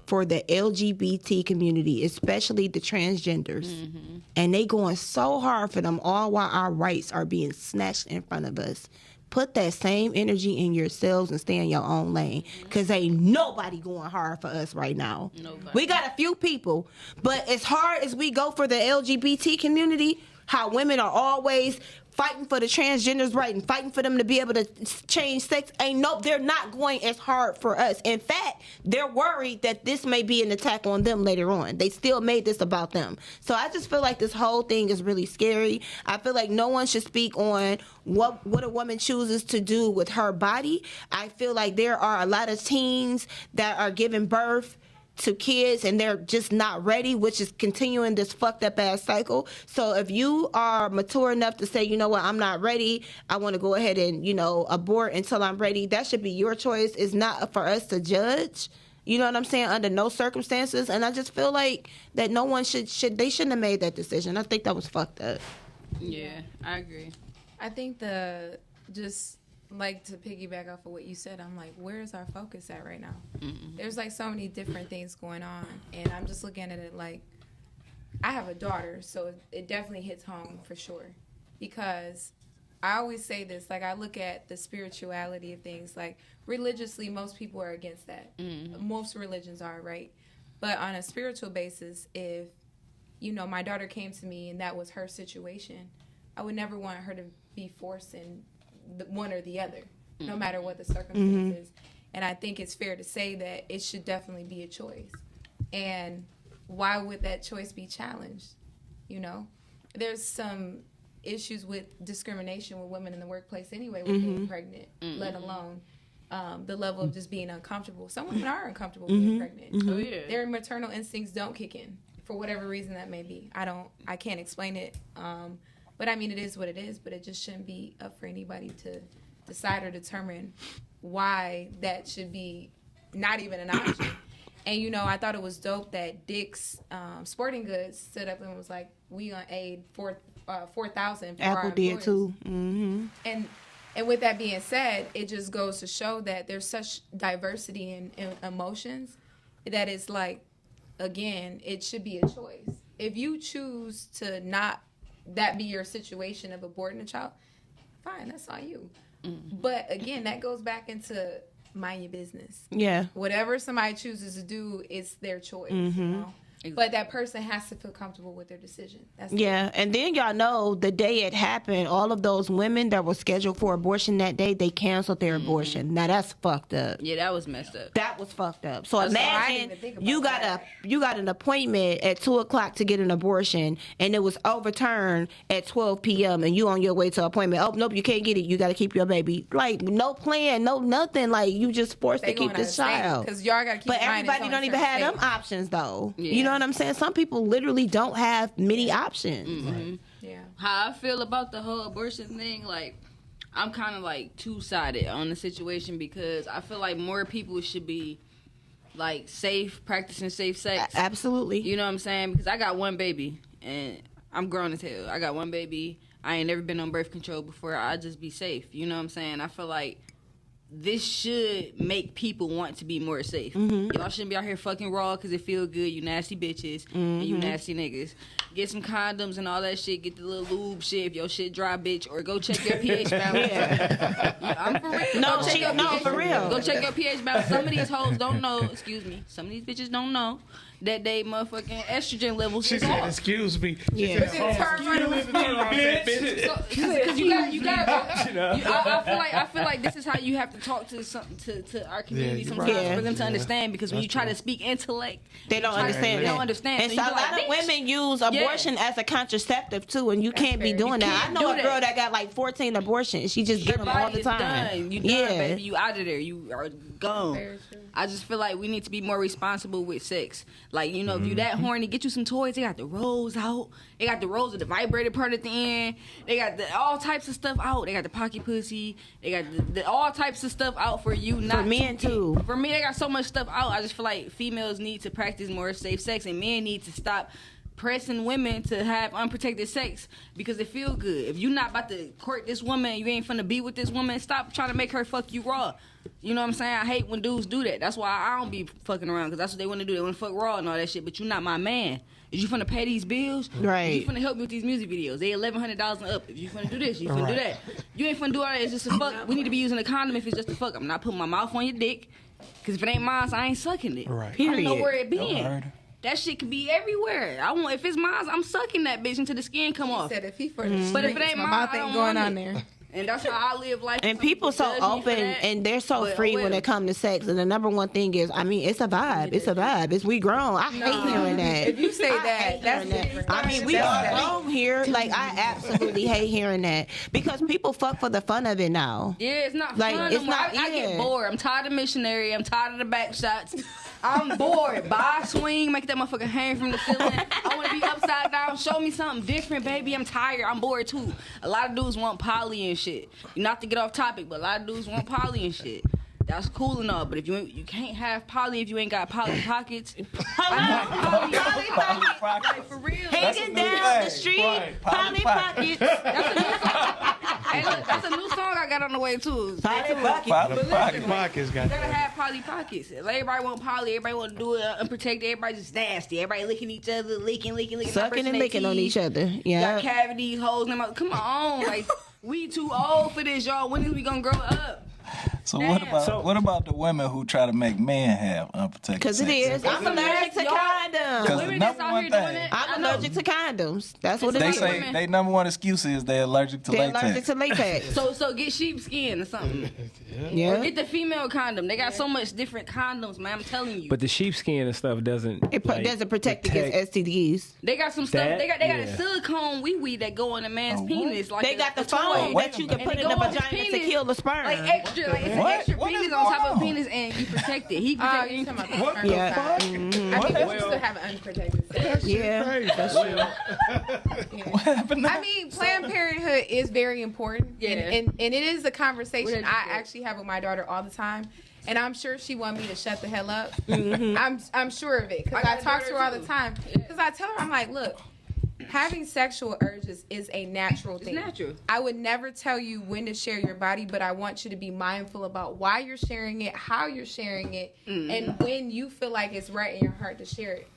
for the LGBT community, especially the transgenders. Mm-hmm. And they going so hard for them all while our rights are being snatched in front of us. Put that same energy in yourselves and stay in your own lane. Because ain't nobody going hard for us right now. Nobody. We got a few people. But as hard as we go for the LGBT community, how women are always fighting for the transgenders' right and fighting for them to be able to change sex, they're not going as hard for us. In fact, they're worried that this may be an attack on them later on. They still made this about them. So I just feel like this whole thing is really scary. I feel like no one should speak on what a woman chooses to do with her body. I feel like there are a lot of teens that are giving birth to kids and they're just not ready, which is continuing this fucked up ass cycle. So if you are mature enough to say, you know what, I'm not ready, I want to go ahead and, abort until I'm ready, that should be your choice. It's not for us to judge. You know what I'm saying? Under no circumstances. And I just feel like that no one they shouldn't have made that decision. I think that was fucked up. Yeah, I agree. I think like to piggyback off of what you said, I'm like, where's our focus at right now? Mm-mm. There's like so many different things going on, and I'm just looking at it like, I have a daughter, so it definitely hits home for sure. Because I always say this, like I look at the spirituality of things, like religiously, most people are against that. Mm-hmm. Most religions are, right? But on a spiritual basis, if, my daughter came to me and that was her situation, I would never want her to be forced in the one or the other, no matter what the circumstances. Mm-hmm. And I think it's fair to say that it should definitely be a choice. And why would that choice be challenged? There's some issues with discrimination with women in the workplace anyway with being pregnant, let alone the level of just being uncomfortable. Some women are uncomfortable being pregnant. Mm-hmm. Oh, yeah. Their maternal instincts don't kick in for whatever reason that may be. I can't explain it. But I mean, it is what it is, but it just shouldn't be up for anybody to decide or determine why that should be not even an option. And I thought it was dope that Dick's Sporting Goods stood up and was like, "We gonna aid 4,000." Apple did too. Mm-hmm. And with that being said, it just goes to show that there's such diversity in emotions that it's like, again, it should be a choice. If you choose to not that be your situation of aborting a child, fine, that's on you. Mm-hmm. But again, that goes back into mind your business. Yeah. Whatever somebody chooses to do, it's their choice. Mm-hmm. But that person has to feel comfortable with their decision. And then y'all know the day it happened, all of those women that were scheduled for abortion that day, they canceled their abortion. Now that's fucked up. Yeah, that was messed up. That was fucked up. So imagine you got an appointment at 2:00 to get an abortion, and it was overturned at 12 p.m. and you on your way to an appointment. Oh nope, you can't get it. You got to keep your baby. Like no plan, no nothing. Like you just forced to keep this child. Because y'all got to keep. But everybody don't even have them options though. Yeah. You know what I'm saying? Some people literally don't have many options. Mm-hmm. Yeah. How I feel about the whole abortion thing, like, I'm kind of like two-sided on the situation because I feel like more people should be like practicing safe sex. Absolutely. You know what I'm saying? Because I got one baby and I'm grown as hell. I got one baby. I ain't never been on birth control before. I just be safe. You know what I'm saying? I feel like this should make people want to be more safe. Mm-hmm. Y'all shouldn't be out here fucking raw because it feel good, you nasty bitches and you nasty niggas. Get some condoms and all that shit. Get the little lube shit if your shit dry, bitch. Or go check your pH balance. I'm for real. No, for real. Go check your pH balance. Some of these hoes don't know, excuse me, some of these bitches don't know that they motherfucking estrogen levels is off. Excuse me. Yeah. Because you gotta. I feel like this is how you have to talk to our community sometimes for them to understand. Because when you try to speak intellect, they don't understand. They don't understand. And so a lot of women use abortion as a contraceptive too, and you can't be doing that. I know a girl that got like 14 abortions. She just get them all the time. Done. You done, baby. You out of there. You are gone. I just feel like we need to be more responsible with sex. Like, if you that horny, get you some toys. They got the rolls out. They got the rolls with the vibrator part at the end. They got all types of stuff out. They got the pocket pussy. They got the all types of stuff out for you. Not for men too. For me, they got so much stuff out. I just feel like females need to practice more safe sex, and men need to stop pressing women to have unprotected sex because it feel good. If you not about to court this woman, you ain't finna be with this woman, stop trying to make her fuck you raw. You know what I'm saying? I hate when dudes do that. That's why I don't be fucking around, because that's what they want to do. They want to fuck raw and all that shit, but you not my man. Is you finna pay these bills? Right. You finna help me with these music videos? They $1,100 and up. If you finna do this, you finna do that. You ain't finna do all that. It's just a fuck. We need to be using a condom if it's just a fuck. I'm not putting my mouth on your dick, because if it ain't mine, I ain't sucking it. Right. I don't know where it been. That shit could be everywhere. If it's mine, I'm sucking that bitch until the skin come off. Said if he for the but if it ain't mine, mouth I ain't don't going want on it. there. And that's how I live life. And people so open and they're so free when it comes to sex. And the number one thing is, it's a vibe. It's a vibe. It's we grown. I hate hearing that. If you say that, that's different. We are grown here. Like, I absolutely hate hearing that because people fuck for the fun of it now. Yeah, it's not fun. It's not. I get bored. I'm tired of missionary. I'm tired of the back shots. I'm bored. Buy a swing, make that motherfucker hang from the ceiling. I want to be upside down. Show me something different, baby. I'm tired. I'm bored too. A lot of dudes want poly and shit. Not to get off topic, but a lot of dudes want poly and shit. That's cool and all, but if you can't have poly if you ain't got poly pockets. Poly pockets, like for real. Hanging down the street, poly pockets. Hey, look, that's a new song I got on the way too. Poly pockets. You gotta have poly pockets. Everybody want poly. Everybody want to do it unprotected. Everybody just nasty. Everybody licking each other, licking, sucking and licking on each other. Yeah. Got cavities, holes in them. Come on, like we too old for this, y'all. When is we gonna grow up? So what about the women who try to make men have unprotected sex? Because it is. I'm allergic to condoms. Women that's out here doing it. I'm allergic to condoms. That's what it is. They say their number one excuse is they're allergic to latex. They're allergic to latex. So get sheepskin or something. Yeah. Or get the female condom. They got so much different condoms, man. I'm telling you. But the sheepskin and stuff doesn't. It doesn't protect against STDs. They got some stuff. They got a silicone wee that go in a man's penis. Like they got the foam that you can put in the vagina to kill the sperm. Like extra, like it's an extra penis on top of penis, and you protect it. He protect it. What the fuck? I think we still have unprotected sex. Yeah. What happened now? I mean, Planned Parenthood is very important. Yeah. And it is a conversation I actually have with my daughter all the time. And I'm sure she want me to shut the hell up. I'm sure of it because I talk to her all the time. Because I tell her, I'm like, look, having sexual urges is a natural thing. It's natural. I would never tell you when to share your body, but I want you to be mindful about why you're sharing it, how you're sharing it, and when you feel like it's right in your heart to share it.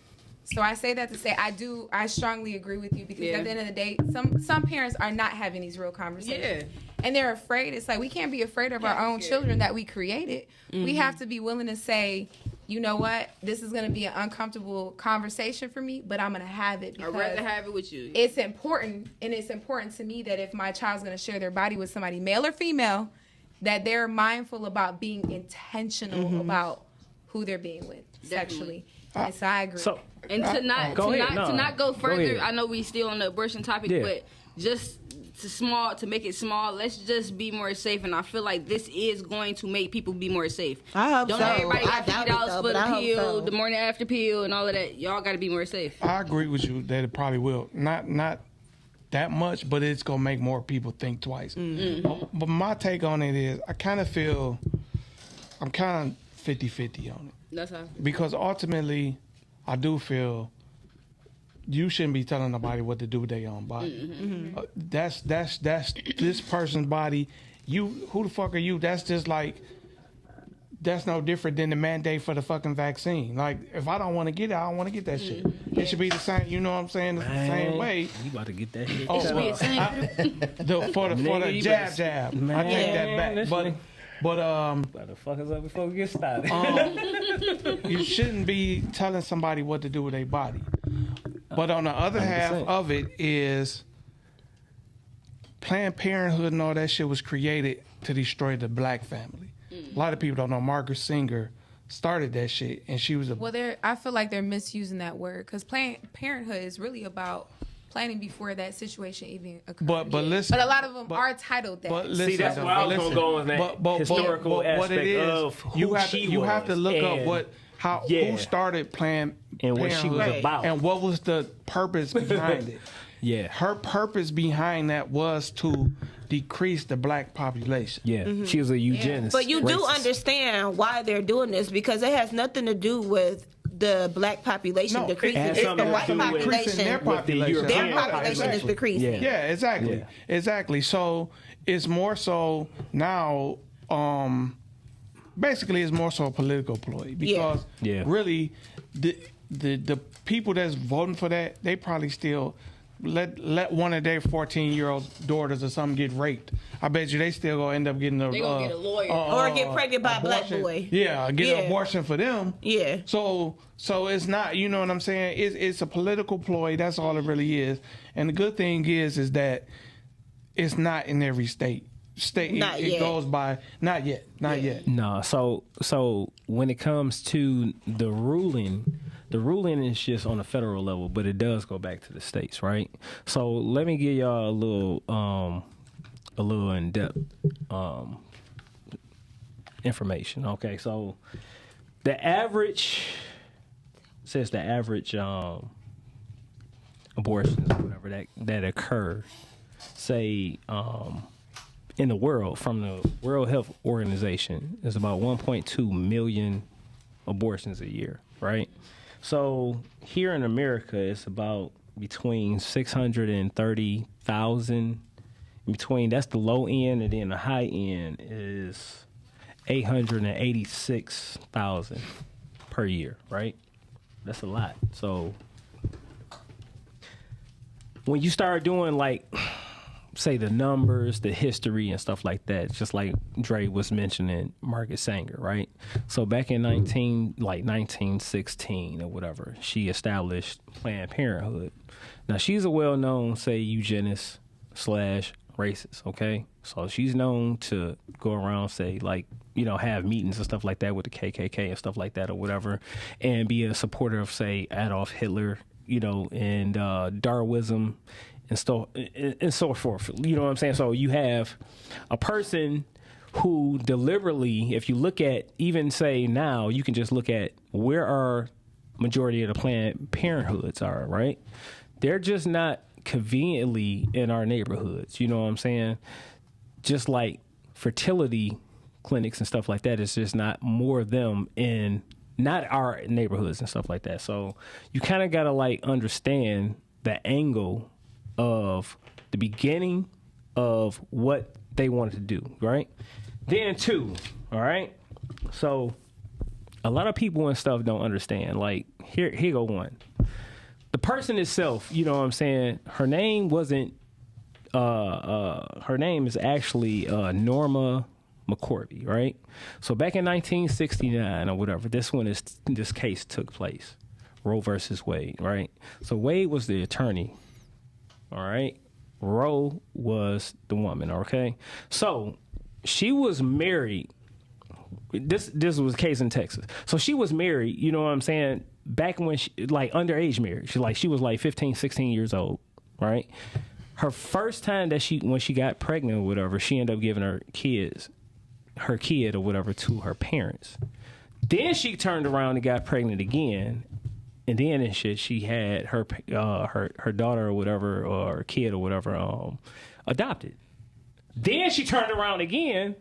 So I say that to say I strongly agree with you because at the end of the day, some parents are not having these real conversations. Yeah. And they're afraid. It's like we can't be afraid of our own children that we created. We have to be willing to say, you know what, this is going to be an uncomfortable conversation for me, but I'm going to have it because I'd rather have it with you. It's important, and it's important to me that if my child's going to share their body with somebody, male or female, that they're mindful about being intentional about who they're being with sexually. And so I agree. And to not go further, I know we still on the abortion topic, but just to make it small, let's just be more safe. And I feel like this is going to make people be more safe. I hope Don't so. everybody got $50 for the pill, so. the morning after pill, and all of that. Y'all got to be more safe. I agree with you that it probably will. Not that much, but it's gonna make more people think twice. But my take on it is, I kind of feel I'm kind of 50-50 on it. That's how. Because ultimately, I do feel you shouldn't be telling nobody what to do with their own body. That's this person's body. Who the fuck are you? That's just like, that's no different than the mandate for the fucking vaccine. Like, if I don't want to get it, I don't want to get that shit. It should be the same. You know what I'm saying? It's the same way. You about to get that shit? Oh, for the jab. I take that back. But Let the fuck us up before we get started. You shouldn't be telling somebody what to do with their body. But on the other 100%. Half of it is Planned Parenthood and all that shit was created to destroy the black family. A lot of people don't know Margaret Sanger started that shit, and she was I feel like they're misusing that word because Planned Parenthood is really about planning before that situation even occurs. But listen, but a lot of them are titled that. But listen, see, that's why I was gonna go on that historical aspect what it is, of who you have to look up who started Planned and what she was about, and what was the purpose behind it. Yeah, her purpose behind that was to decrease the black population. Yeah, she was a eugenist. But you do understand why they're doing this because it has nothing to do with the black population decreasing. It's the white population. Their population is decreasing. Yeah, exactly. So it's more so now. Basically, it's more so a political ploy because really, the people that's voting for that, they probably still let one of their 14-year-old daughters or something get raped. I bet you they still gonna end up getting they gonna get a lawyer or get pregnant by a black boy. Yeah, get an abortion for them. Yeah. So it's not, you know what I'm saying? It's a political ploy. That's all it really is. And the good thing is that it's not in every state. It goes by not yet. No. So when it comes to the ruling is just on a federal level, but it does go back to the states, right? So let me give y'all a little in-depth information. Okay, so the average abortions or whatever that occur, say in the world, from the World Health Organization, is about 1.2 million abortions a year, right? So here in America, it's about between 630,000. That's the low end, and then the high end is 886,000 per year, right? That's a lot. So when you start doing say the numbers, the history and stuff like that, just like Dre was mentioning Margaret Sanger, right? So back in 1916 or whatever, she established Planned Parenthood. Now she's a well-known, say, eugenist / racist, okay? So she's known to go around, say, have meetings and stuff like that with the KKK and stuff like that or whatever, and be a supporter of, say, Adolf Hitler, and Darwinism and so forth. You know what I'm saying? So you have a person who deliberately, if you look at, even say now, you can just look at where our majority of the Planned Parenthoods are, right? They're just not conveniently in our neighborhoods. You know what I'm saying? Just like fertility clinics and stuff like that. It's just not more of them in not our neighborhoods and stuff like that. So you kind of got to like understand the angle of the beginning of what they wanted to do, right? Then two, all right? So a lot of people and stuff don't understand. Like, here go one. The person itself, you know what I'm saying? Her name wasn't, her name is actually Norma McCorvey, right? So back in 1969 or whatever, this case took place. Roe versus Wade, right? So Wade was the attorney, all right? Roe was the woman, okay? So she was married. This was a case in Texas. So she was married, you know what I'm saying, back when she, like, underage marriage. She was like 15, 16 years old, right? Her first time that when she got pregnant or whatever, she ended up giving her kid or whatever to her parents. Then she turned around and got pregnant again. And then and shit, she had her daughter or whatever, or kid or whatever, adopted. Then she turned around again,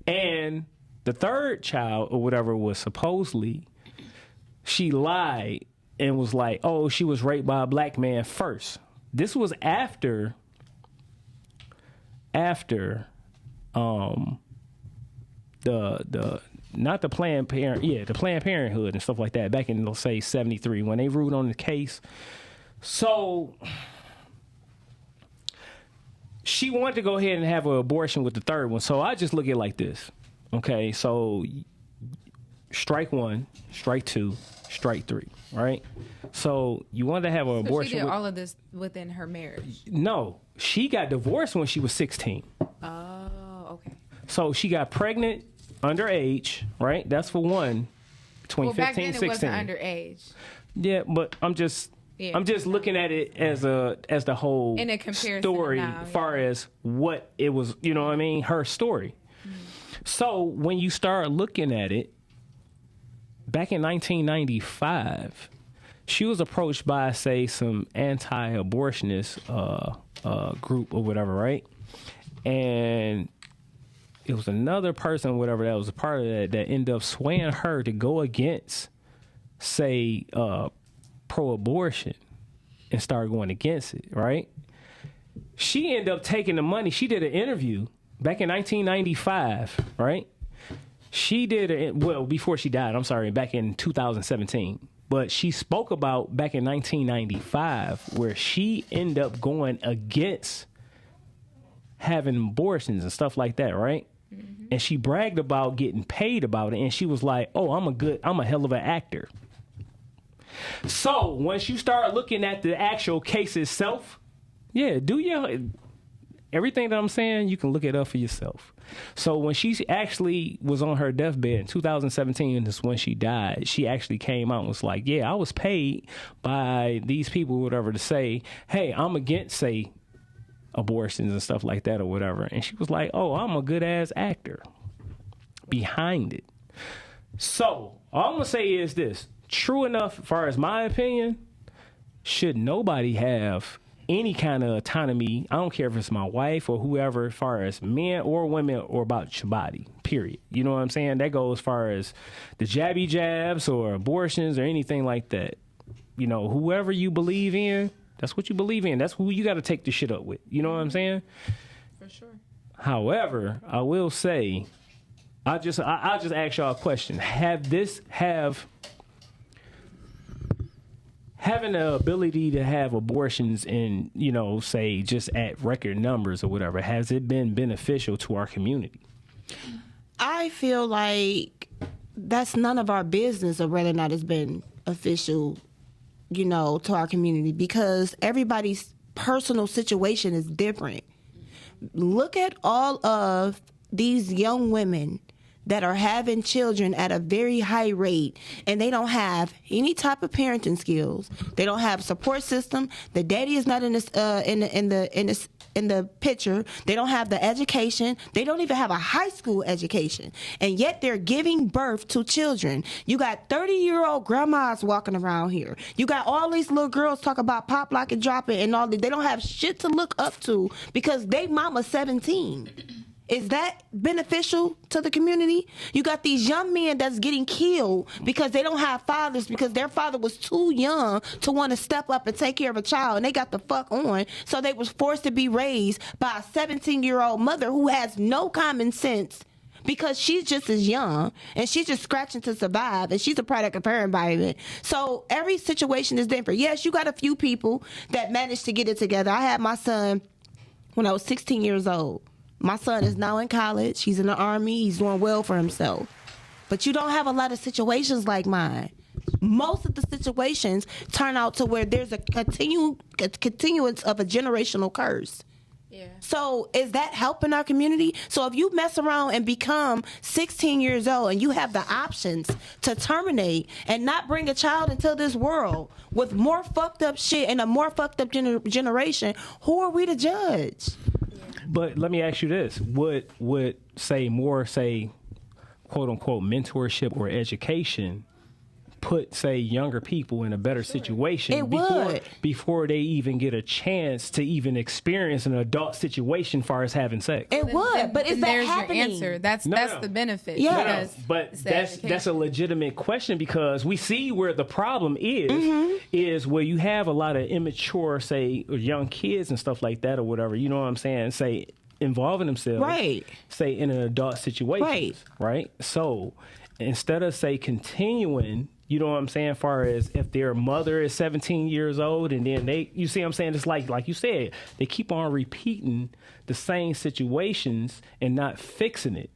and the third child or whatever was supposedly, she lied and was like, oh, she was raped by a black man first. This was after the Planned Parenthood and stuff like that, back in, let's say, 73, when they ruled on the case. So she wanted to go ahead and have an abortion with the third one. So I just look at it like this. Okay, so strike one, strike two, strike three, right? So you wanted to have an abortion. She did all of this within her marriage? No, she got divorced when she was 16. Oh, okay. So she got pregnant underage, right? That's for one, between 15 back then and 16. It wasn't underage. Yeah, but I'm just looking at it as the whole in a comparison story, now, as far as what it was, you know what I mean? Her story. So when you start looking at it, back in 1995, she was approached by, say, some anti-abortionist group or whatever, right? And it was another person, whatever, that was a part of that ended up swaying her to go against, say, pro-abortion and start going against it, right? She ended up taking the money. She did an interview back in 1995, right? She did it, well, before she died, I'm sorry, back in 2017. But she spoke about back in 1995 where she ended up going against having abortions and stuff like that, right? Mm-hmm. And she bragged about getting paid about it. And she was like, oh, I'm a hell of an actor. So once you start looking at the actual case itself, yeah, everything that I'm saying, you can look it up for yourself. So when she actually was on her deathbed in 2017, and that's when she died, she actually came out and was like, yeah, I was paid by these people, whatever, to say, hey, I'm against, say, abortions and stuff like that or whatever. And she was like, oh, I'm a good ass actor behind it. So all I'm going to say is this. True enough, as far as my opinion, should nobody have any kind of autonomy, I don't care if it's my wife or whoever, as far as men or women, or about your body, period. You know what I'm saying? That goes as far as the jabby jabs or abortions or anything like that. You know, whoever you believe in, that's what you believe in. That's who you got to take the shit up with. You know what I'm saying? For sure. However, I will say, I'll just ask y'all a question. Having the ability to have abortions in, you know, say, just at record numbers or whatever, has it been beneficial to our community? I feel like that's none of our business of whether or not it's been official, you know, to our community, because everybody's personal situation is different. Look at all of these young women that are having children at a very high rate, and they don't have any type of parenting skills. They don't have a support system. The daddy is not in this in the picture. They don't have the education. They don't even have a high school education, and yet they're giving birth to children. You got 30-year-old grandmas walking around here. You got all these little girls talk about pop, lock, and drop it, and all that. They don't have shit to look up to because they mama's 17. Is that beneficial to the community? You got these young men that's getting killed because they don't have fathers, because their father was too young to want to step up and take care of a child, and they got the fuck on. So they was forced to be raised by a 17-year-old mother who has no common sense, because she's just as young and she's just scratching to survive, and she's a product of her environment. So every situation is different. Yes, you got a few people that managed to get it together. I had my son when I was 16 years old. My son is now in college. He's in the Army. He's doing well for himself. But you don't have a lot of situations like mine. Most of the situations turn out to where there's a continuance of a generational curse. Yeah. So is that helping our community? So if you mess around and become 16 years old and you have the options to terminate and not bring a child into this world with more fucked up shit and a more fucked up generation, who are we to judge? But let me ask you this: would say more, say, quote unquote, mentorship or education put, say, younger people in a better situation before they even get a chance to even experience an adult situation as far as having sex? It would, but is that there's happening? your answer. That's the benefit. Yeah, but that's a legitimate question, because we see where the problem is where you have a lot of immature, say, young kids and stuff like that or whatever. You know what I'm saying? Say, involving themselves, say, in an adult situation, right? So instead of, say, continuing, you know what I'm saying, far as if their mother is 17 years old and then you see what I'm saying, it's like you said, they keep on repeating the same situations and not fixing it.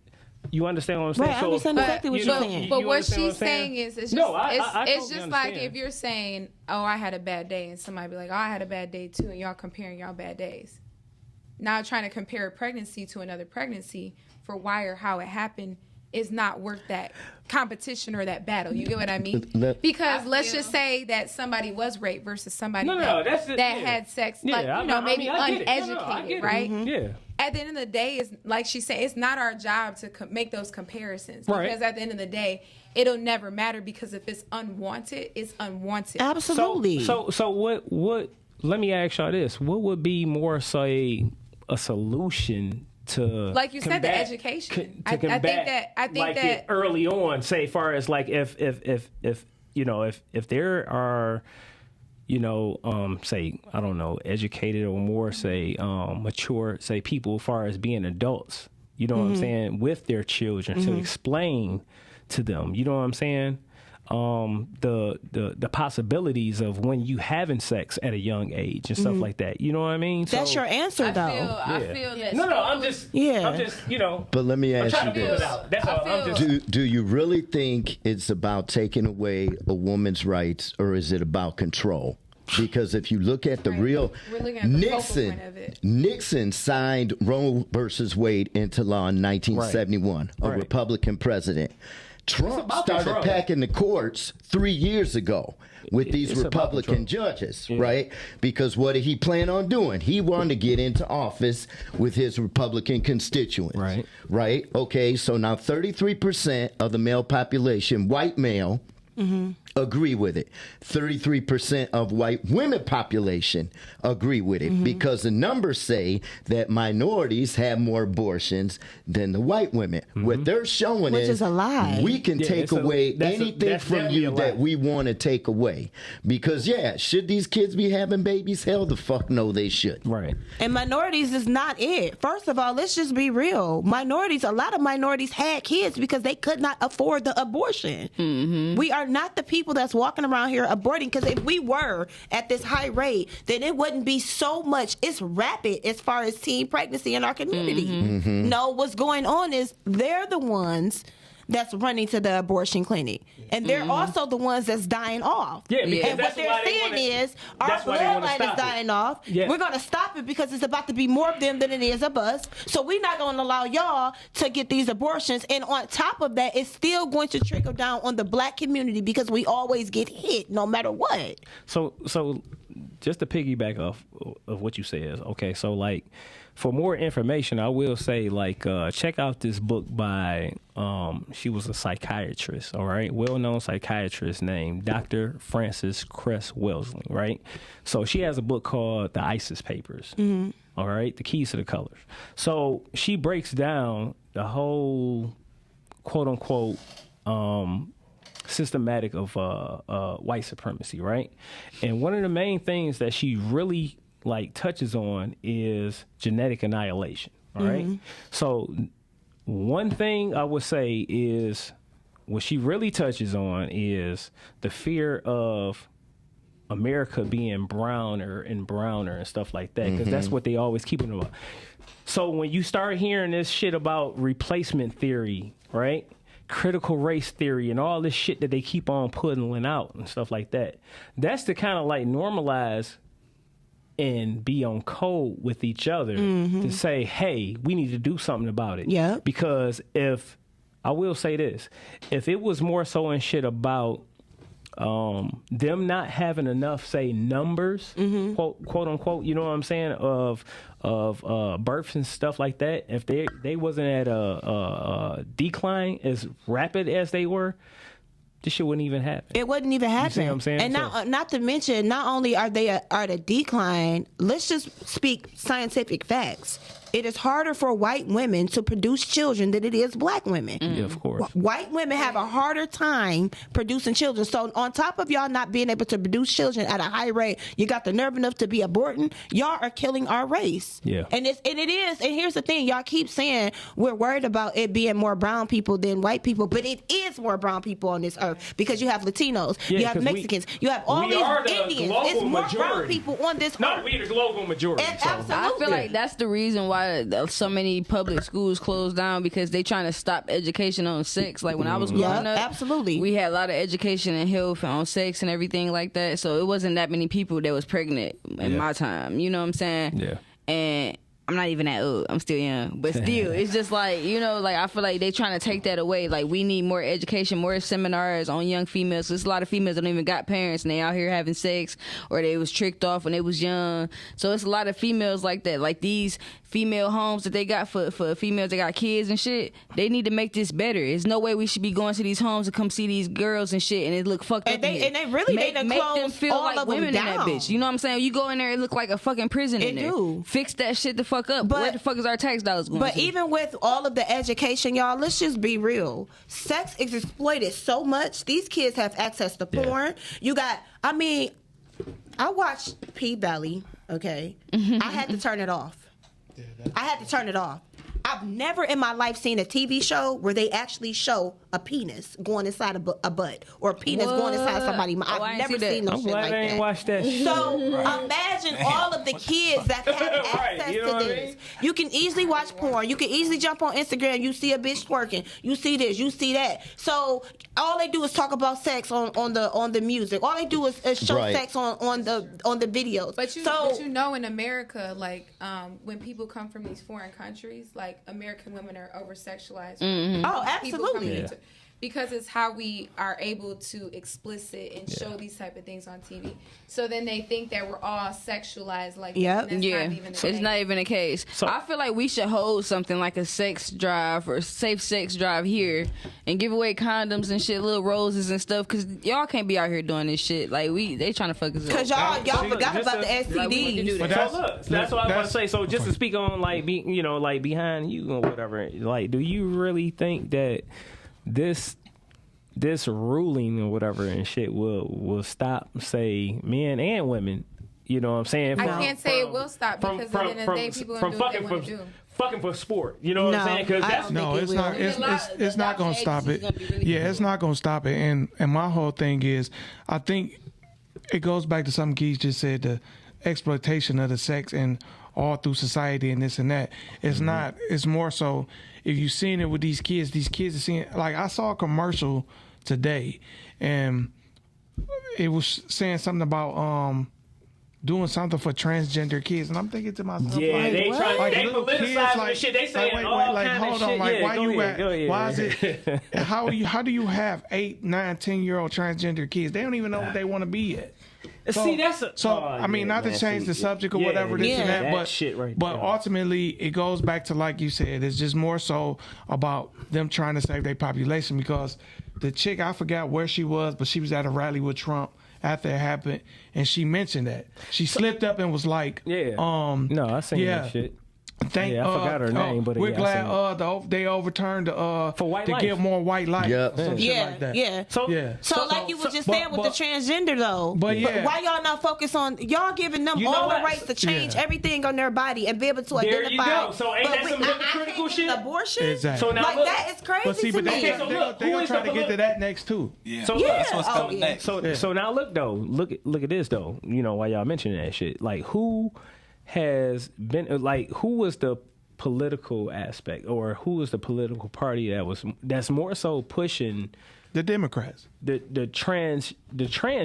You understand what I'm saying? Right, I understand exactly what you're saying. But what she's saying is, it's just, it's just like understand. if you're saying, oh, I had a bad day, and somebody be like, oh, I had a bad day too, and y'all comparing y'all bad days. Now trying to compare a pregnancy to another pregnancy for why or how it happened is not worth that competition or that battle. You get what I mean? Because let's just say that somebody was raped versus somebody that had sex, maybe uneducated, right? Mm-hmm. Yeah. At the end of the day, is like she said, it's not our job to make those comparisons, because at the end of the day, it'll never matter, because if it's unwanted, it's unwanted. Absolutely. So what? Let me ask y'all this: what would be more, say, a solution to, like you said, the education? I think that early on, say, far as like if there are, say, I don't know, educated or more, say, mature, say, people as far as being adults, you know what I'm saying, with their children, to explain to them, you know what I'm saying, the possibilities of when you having sex at a young age and stuff like that. You know what I mean? That's your answer, though. I feel that. No, I'm just, But let me ask you this: that's all. Do you really think it's about taking away a woman's rights, or is it about control? Because if you look at the real Nixon signed Roe versus Wade into law in 1971, a Republican president. Trump started packing the courts 3 years ago with these Republican judges, right? Because what did he plan on doing? He wanted to get into office with his Republican constituents, right? Okay, so now 33% of the male population, white male, agree with it. 33% of white women population agree with it, because the numbers say that minorities have more abortions than the white women. What they're showing is a lie. We can take away anything from you that we want to take away. Because should these kids be having babies? Hell the fuck no, they should. Right. And minorities is not it. First of all, let's just be real. A lot of minorities had kids because they could not afford the abortion. We are not the people that's walking around here aborting, because if we were at this high rate, then it wouldn't be so much. It's rapid as far as teen pregnancy in our community. No, what's going on is they're the ones that's running to the abortion clinic, and they're also the ones that's dying off. And what they're saying is our bloodline is dying off. We're going to stop it because it's about to be more of them than it is of us. So we're not going to allow y'all to get these abortions. And on top of that, it's still going to trickle down on the black community, because we always get hit no matter what. So just to piggyback off of what you said, okay, so like for more information, I will say, like, check out this book by, she was a psychiatrist, all right? Well-known psychiatrist named Dr. Frances Cress Wellesley, right? So she has a book called The ISIS Papers, all right? The Keys to the Colors. So she breaks down the whole, quote-unquote, systematic of white supremacy, right? And one of the main things that she really like touches on is genetic annihilation. All right. So one thing I would say is what she really touches on is the fear of America being browner and browner and stuff like that, because that's what they always keep it about. So when you start hearing this shit about replacement theory, right? Critical race theory and all this shit that they keep on putting out and stuff like that, that's to kind of like normalize and be on code with each other to say, hey, we need to do something about it. Yeah. Because if, I will say this, if it was more so and shit about them not having enough, say, numbers, quote unquote, you know what I'm saying, of births and stuff like that, if they wasn't at a decline as rapid as they were, this shit wouldn't even happen. It wouldn't even happen. You see what I'm saying? And not to mention, not only are they at a decline, let's just speak scientific facts. It is harder for white women to produce children than it is black women. Yeah, of course. White women have a harder time producing children. So on top of y'all not being able to produce children at a high rate, you got the nerve enough to be aborting. Y'all are killing our race. Yeah. And it is. And here's the thing. Y'all keep saying we're worried about it being more brown people than white people, but it is more brown people on this earth because you have Latinos, you have Mexicans, you have all these Indians. It's more brown people on this earth. No, we the global majority. Absolutely. I feel like that's the reason why so many public schools closed down, because they trying to stop education on sex. Like when I was growing up, absolutely, we had a lot of education and health and on sex and everything like that. So it wasn't that many people that was pregnant in my time. You know what I'm saying? Yeah. And I'm not even that old. I'm still young. But still, it's just like, you know, like I feel like they trying to take that away. Like we need more education, more seminars on young females. There's a lot of females that don't even got parents and they out here having sex, or they was tricked off when they was young. So it's a lot of females like that. Like these female homes that they got for females that got kids and shit, they need to make this better. There's no way we should be going to these homes to come see these girls and shit and it look fucked up. And they really make them feel all like of them women down. in that bitch. You know what I'm saying? You go in there, it look like a fucking prison in there. do. Fix that shit the fuck up. But where the fuck is our tax dollars going But to? even with all of the education, y'all, let's just be real. Sex is exploited so much. These kids have access to porn. You got, I mean, I watched P-Belly, okay? I had to turn it off. I had to turn it off. I've never in my life seen a TV show where they actually show a penis going inside a butt or a penis going inside somebody's mouth. I've never seen no I'm shit glad like I ain't that. watched that shit. So imagine all of the kids that have access you know to what I this. mean? You can easily watch porn. You can easily jump on Instagram. You see a bitch twerking. You see this. You see that. So all they do is talk about sex on the music. All they do is show sex on the videos. But you know, in America, like when people come from these foreign countries, like American women are over sexualized. Oh, absolutely. Because it's how we are able to explicit and show these type of things on TV. So then they think that we're all sexualized like that. And that's not even the case. Not even the case. So I feel like we should hold something like a sex drive or safe sex drive here and give away condoms and shit, little roses and stuff, because y'all can't be out here doing this shit. Like they trying to fuck us up. Because y'all forgot about the STDs. Like, that's what I want to say. So just to speak on like behind you or whatever, like, do you really think that this ruling or whatever and shit will stop, say, men and women? You know what I'm saying? I can't say it will stop, because at the end of the day, people are going to do what they want to do. Fucking for sport, you know what I'm saying? It's not going to stop it. It's not going to stop it. And my whole thing is, I think it goes back to something Keith just said, the exploitation of the sex and all through society and this and that. It's not. It's more so if you've seen it with these kids are seeing. Like I saw a commercial today, and it was saying something about doing something for transgender kids, and I'm thinking to myself, they politicize shit. They saying wait, all like kind hold of on, shit. like Yeah, why is it? How do you have 8, 9, 10-year-old transgender kids? They don't even know what they want to be yet. See, that's I mean, not to change the subject or whatever this and that, but shit right but there. ultimately it goes back to, like you said, it's just more so about them trying to save their population, because the chick, I forgot where she was, but she was at a rally with Trump after it happened, and she mentioned that she slipped up and was like, no, I seen that shit. I forgot her name, but we're glad they overturned for white to life. give more white life. Some shit like that. So like you were just saying with the transgender though. But why y'all not focus on y'all giving them all the rights to change everything on their body and be able to identify? There you go. So ain't that some hypocritical shit? Abortion. Exactly. So now like look, that is crazy to me. They're gonna try to get to that next too. Yeah. So that's what's coming next. So now look though, look at this though. You know why y'all mentioning that shit? Like who has been like who was the political aspect, or who was the political party that's more so pushing the Democrats, the trans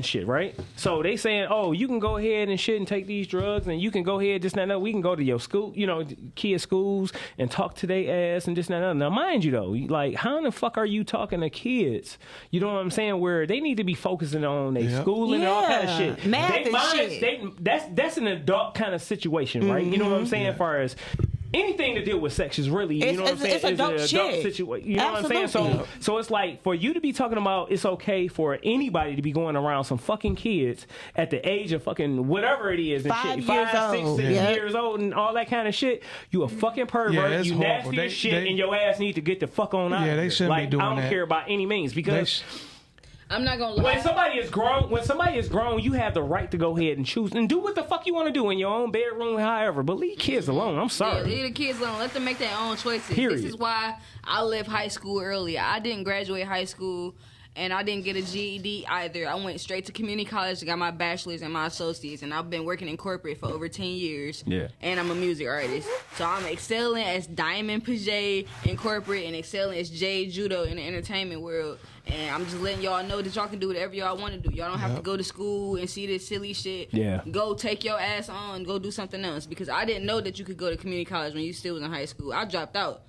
shit, right? So they saying, oh, you can go ahead and shit and take these drugs, and you can go ahead this and that. We can go to your school, you know, kids' schools and talk to their ass and this and that. Now, mind you though, like how in the fuck are you talking to kids? You know what I'm saying? Where they need to be focusing on their schooling and all kind of shit. Math and shit. That's an adult kind of situation, right? You know what I'm saying? As far as anything to deal with sex is really, you know what I'm saying? It's adult shit. Situation. You know what I'm saying? So it's like for you to be talking about it's okay for anybody to be going around some fucking kids at the age of fucking whatever it is and 5 shit, years 5, 6, old. 6 years old and all that kind of shit. You a fucking pervert. You nasty as shit, and your ass need to get the fuck on out. Yeah, they shouldn't be doing that. I don't care about any means because. I'm not gonna lie. When somebody is grown, you have the right to go ahead and choose and do what the fuck you want to do in your own bedroom, however. But leave kids alone. I'm sorry. Yeah, leave the kids alone. Let them make their own choices. Period. This is why I left high school early. I didn't graduate high school, and I didn't get a GED either. I went straight to community college and got my bachelor's and my associates, and I've been working in corporate for over 10 years. Yeah. And I'm a music artist. So I'm excelling as Diamond Pajay in corporate and excelling as Jay Judo in the entertainment world. And I'm just letting y'all know that y'all can do whatever y'all want to do. Y'all don't have to go to school and see this silly shit. Yeah. Go take your ass on. Go do something else. Because I didn't know that you could go to community college when you still was in high school. I dropped out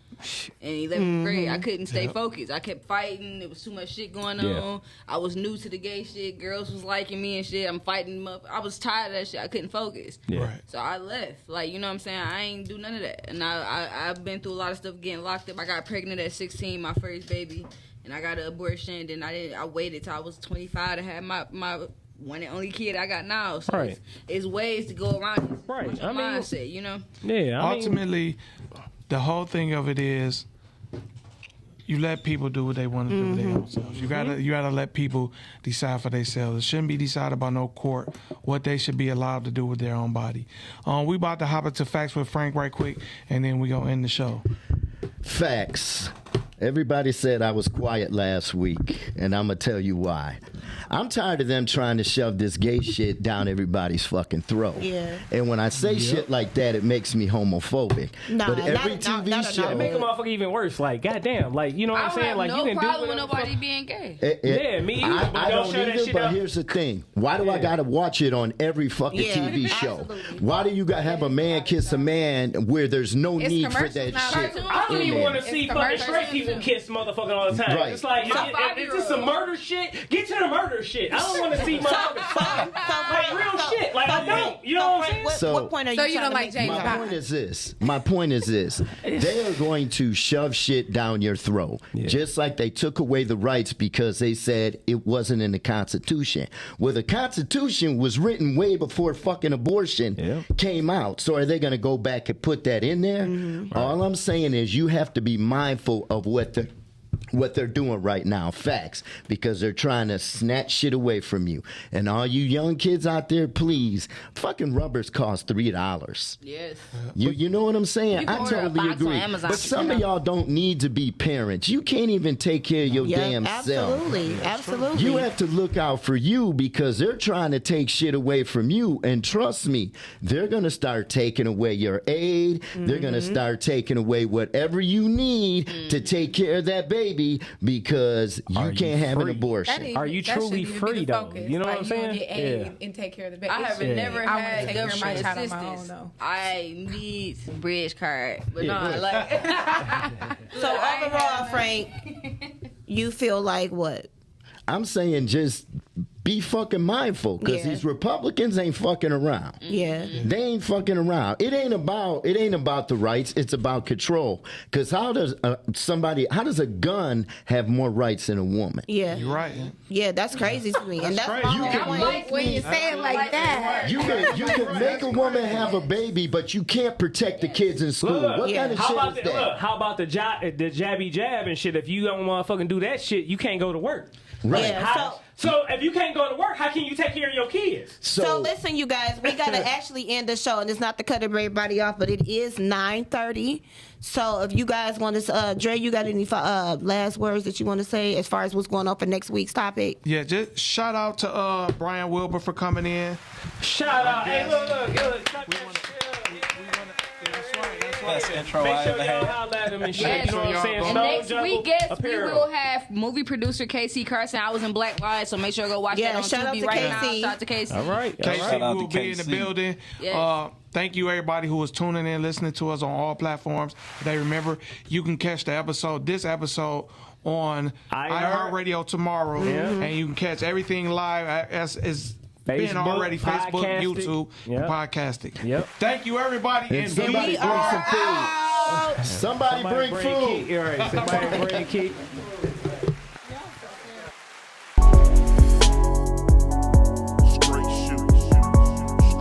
in 11th grade. I couldn't stay focused. I kept fighting. There was too much shit going on. I was new to the gay shit. Girls was liking me and shit. I'm fighting them up. I was tired of that shit. I couldn't focus. Yeah. Right. So I left. Like, you know what I'm saying? I ain't do none of that. And I've been through a lot of stuff getting locked up. I got pregnant at 16, my first baby. And I got an abortion. Then I waited till I was 25 to have my one and only kid I got now. So it's ways to go around this mindset, you know? Yeah. Ultimately, the whole thing of it is you let people do what they want to do with their own selves. You gotta let people decide for themselves. It shouldn't be decided by no court what they should be allowed to do with their own body. We about to hop into Facts with Frank right quick, and then we gonna end the show. Facts. Everybody said I was quiet last week, and I'm going to tell you why. I'm tired of them trying to shove this gay shit down everybody's fucking throat. Yeah. And when I say shit like that, it makes me homophobic. Nah, but every TV show... It make a motherfucker even worse. Like, goddamn. Like, you know what I'm saying? Like, you can do problem with nobody being gay. Yeah, me either. I don't either, but here's the thing. Why do I got to watch it on every fucking TV show? Absolutely. Why do you got to have a man kiss a man where there's no need for that shit? I don't even want to see fucking straight people kiss motherfuckers all the time. Right. It's like, if this some murder shit, get to the murder shit. I don't want to see motherfuckers like real shit. Like, I don't. You know what I'm saying? What point are you So you don't like James My Bond? point is this. They are going to shove shit down your throat. Just like they took away the rights because they said it wasn't in the Constitution. Well, the Constitution was written way before fucking abortion came out. So are they going to go back and put that in there? All I'm saying is you have to be mindful of what they're doing right now, facts, because they're trying to snatch shit away from you. And all you young kids out there, please, fucking rubbers cost $3. Yes. You know what I'm saying? You I can order a totally box on agree. Amazon, But some of y'all don't need to be parents. You can't even take care of your damn self. Absolutely. You have to look out for you because they're trying to take shit away from you. And trust me, they're going to start taking away your aid. They're going to start taking away whatever you need to take care of that baby because you can't have an abortion. Are you truly free, though? You know what I'm saying? Get aid and take care of the baby. I have never I had take care of my government child on my own, assistance. though. I need some bridge card, but no, like. So overall, Frank, you feel like what? I'm saying just be fucking mindful, because these Republicans ain't fucking around. Yeah. They ain't fucking around. It ain't about the rights. It's about control. Because how does a gun have more rights than a woman? Yeah. You're right. Yeah, that's crazy to me. And that's crazy. my You whole can point. make When you say it like that. You can make a woman have a baby, but you can't protect the kids in school. Look, What kind of how shit about is the, that? look, how about the jabby jab and shit? If you don't motherfucking do that shit, you can't go to work. Right. Yeah, So if you can't go to work, how can you take care of your kids? So listen, you guys, we gotta actually end the show, and it's not to cut everybody off, but it is 9:30. So if you guys want to, Dre, you got any last words that you want to say as far as what's going on for next week's topic? Yeah, just shout out to Brian Wilbur for coming in. Shout out. Hey, look. Best intro Make I sure ever y'all had. holler at him and shit. Yes. You know what I'm saying? And Stone next Jungle week, guys, we Apparel. will have movie producer Casey Carson. I was in Black Lives, so make sure to go watch that on shout out Tubi to right Casey. now. Shout out to Casey. All right. Casey Shout out will to be in the KC. building. Yes. Thank you, everybody who was tuning in, listening to us on all platforms. Today, remember, you can catch this episode on iHeartRadio tomorrow, and you can catch everything live as is being Facebook, already Facebook, podcasting. YouTube, Yep. podcasting. Yep. Thank you, everybody. And somebody bring some food. Somebody bring food. Key. All right. Somebody bring key. Straight shooting.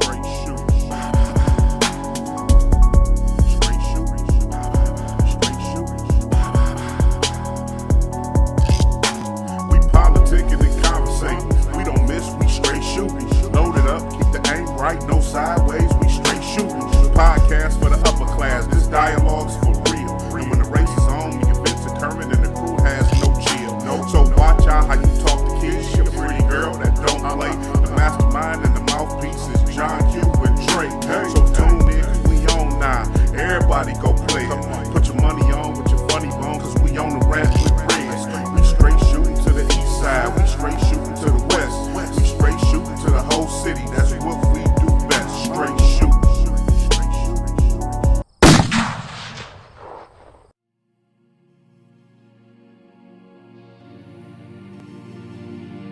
Straight shooting. Straight shooting. Straight shooting. We politicking and conversating. We don't miss, we straight shooting. Load it up, keep the aim right, no sideways, we straight shooting. Podcast for the upper class. This dialogue's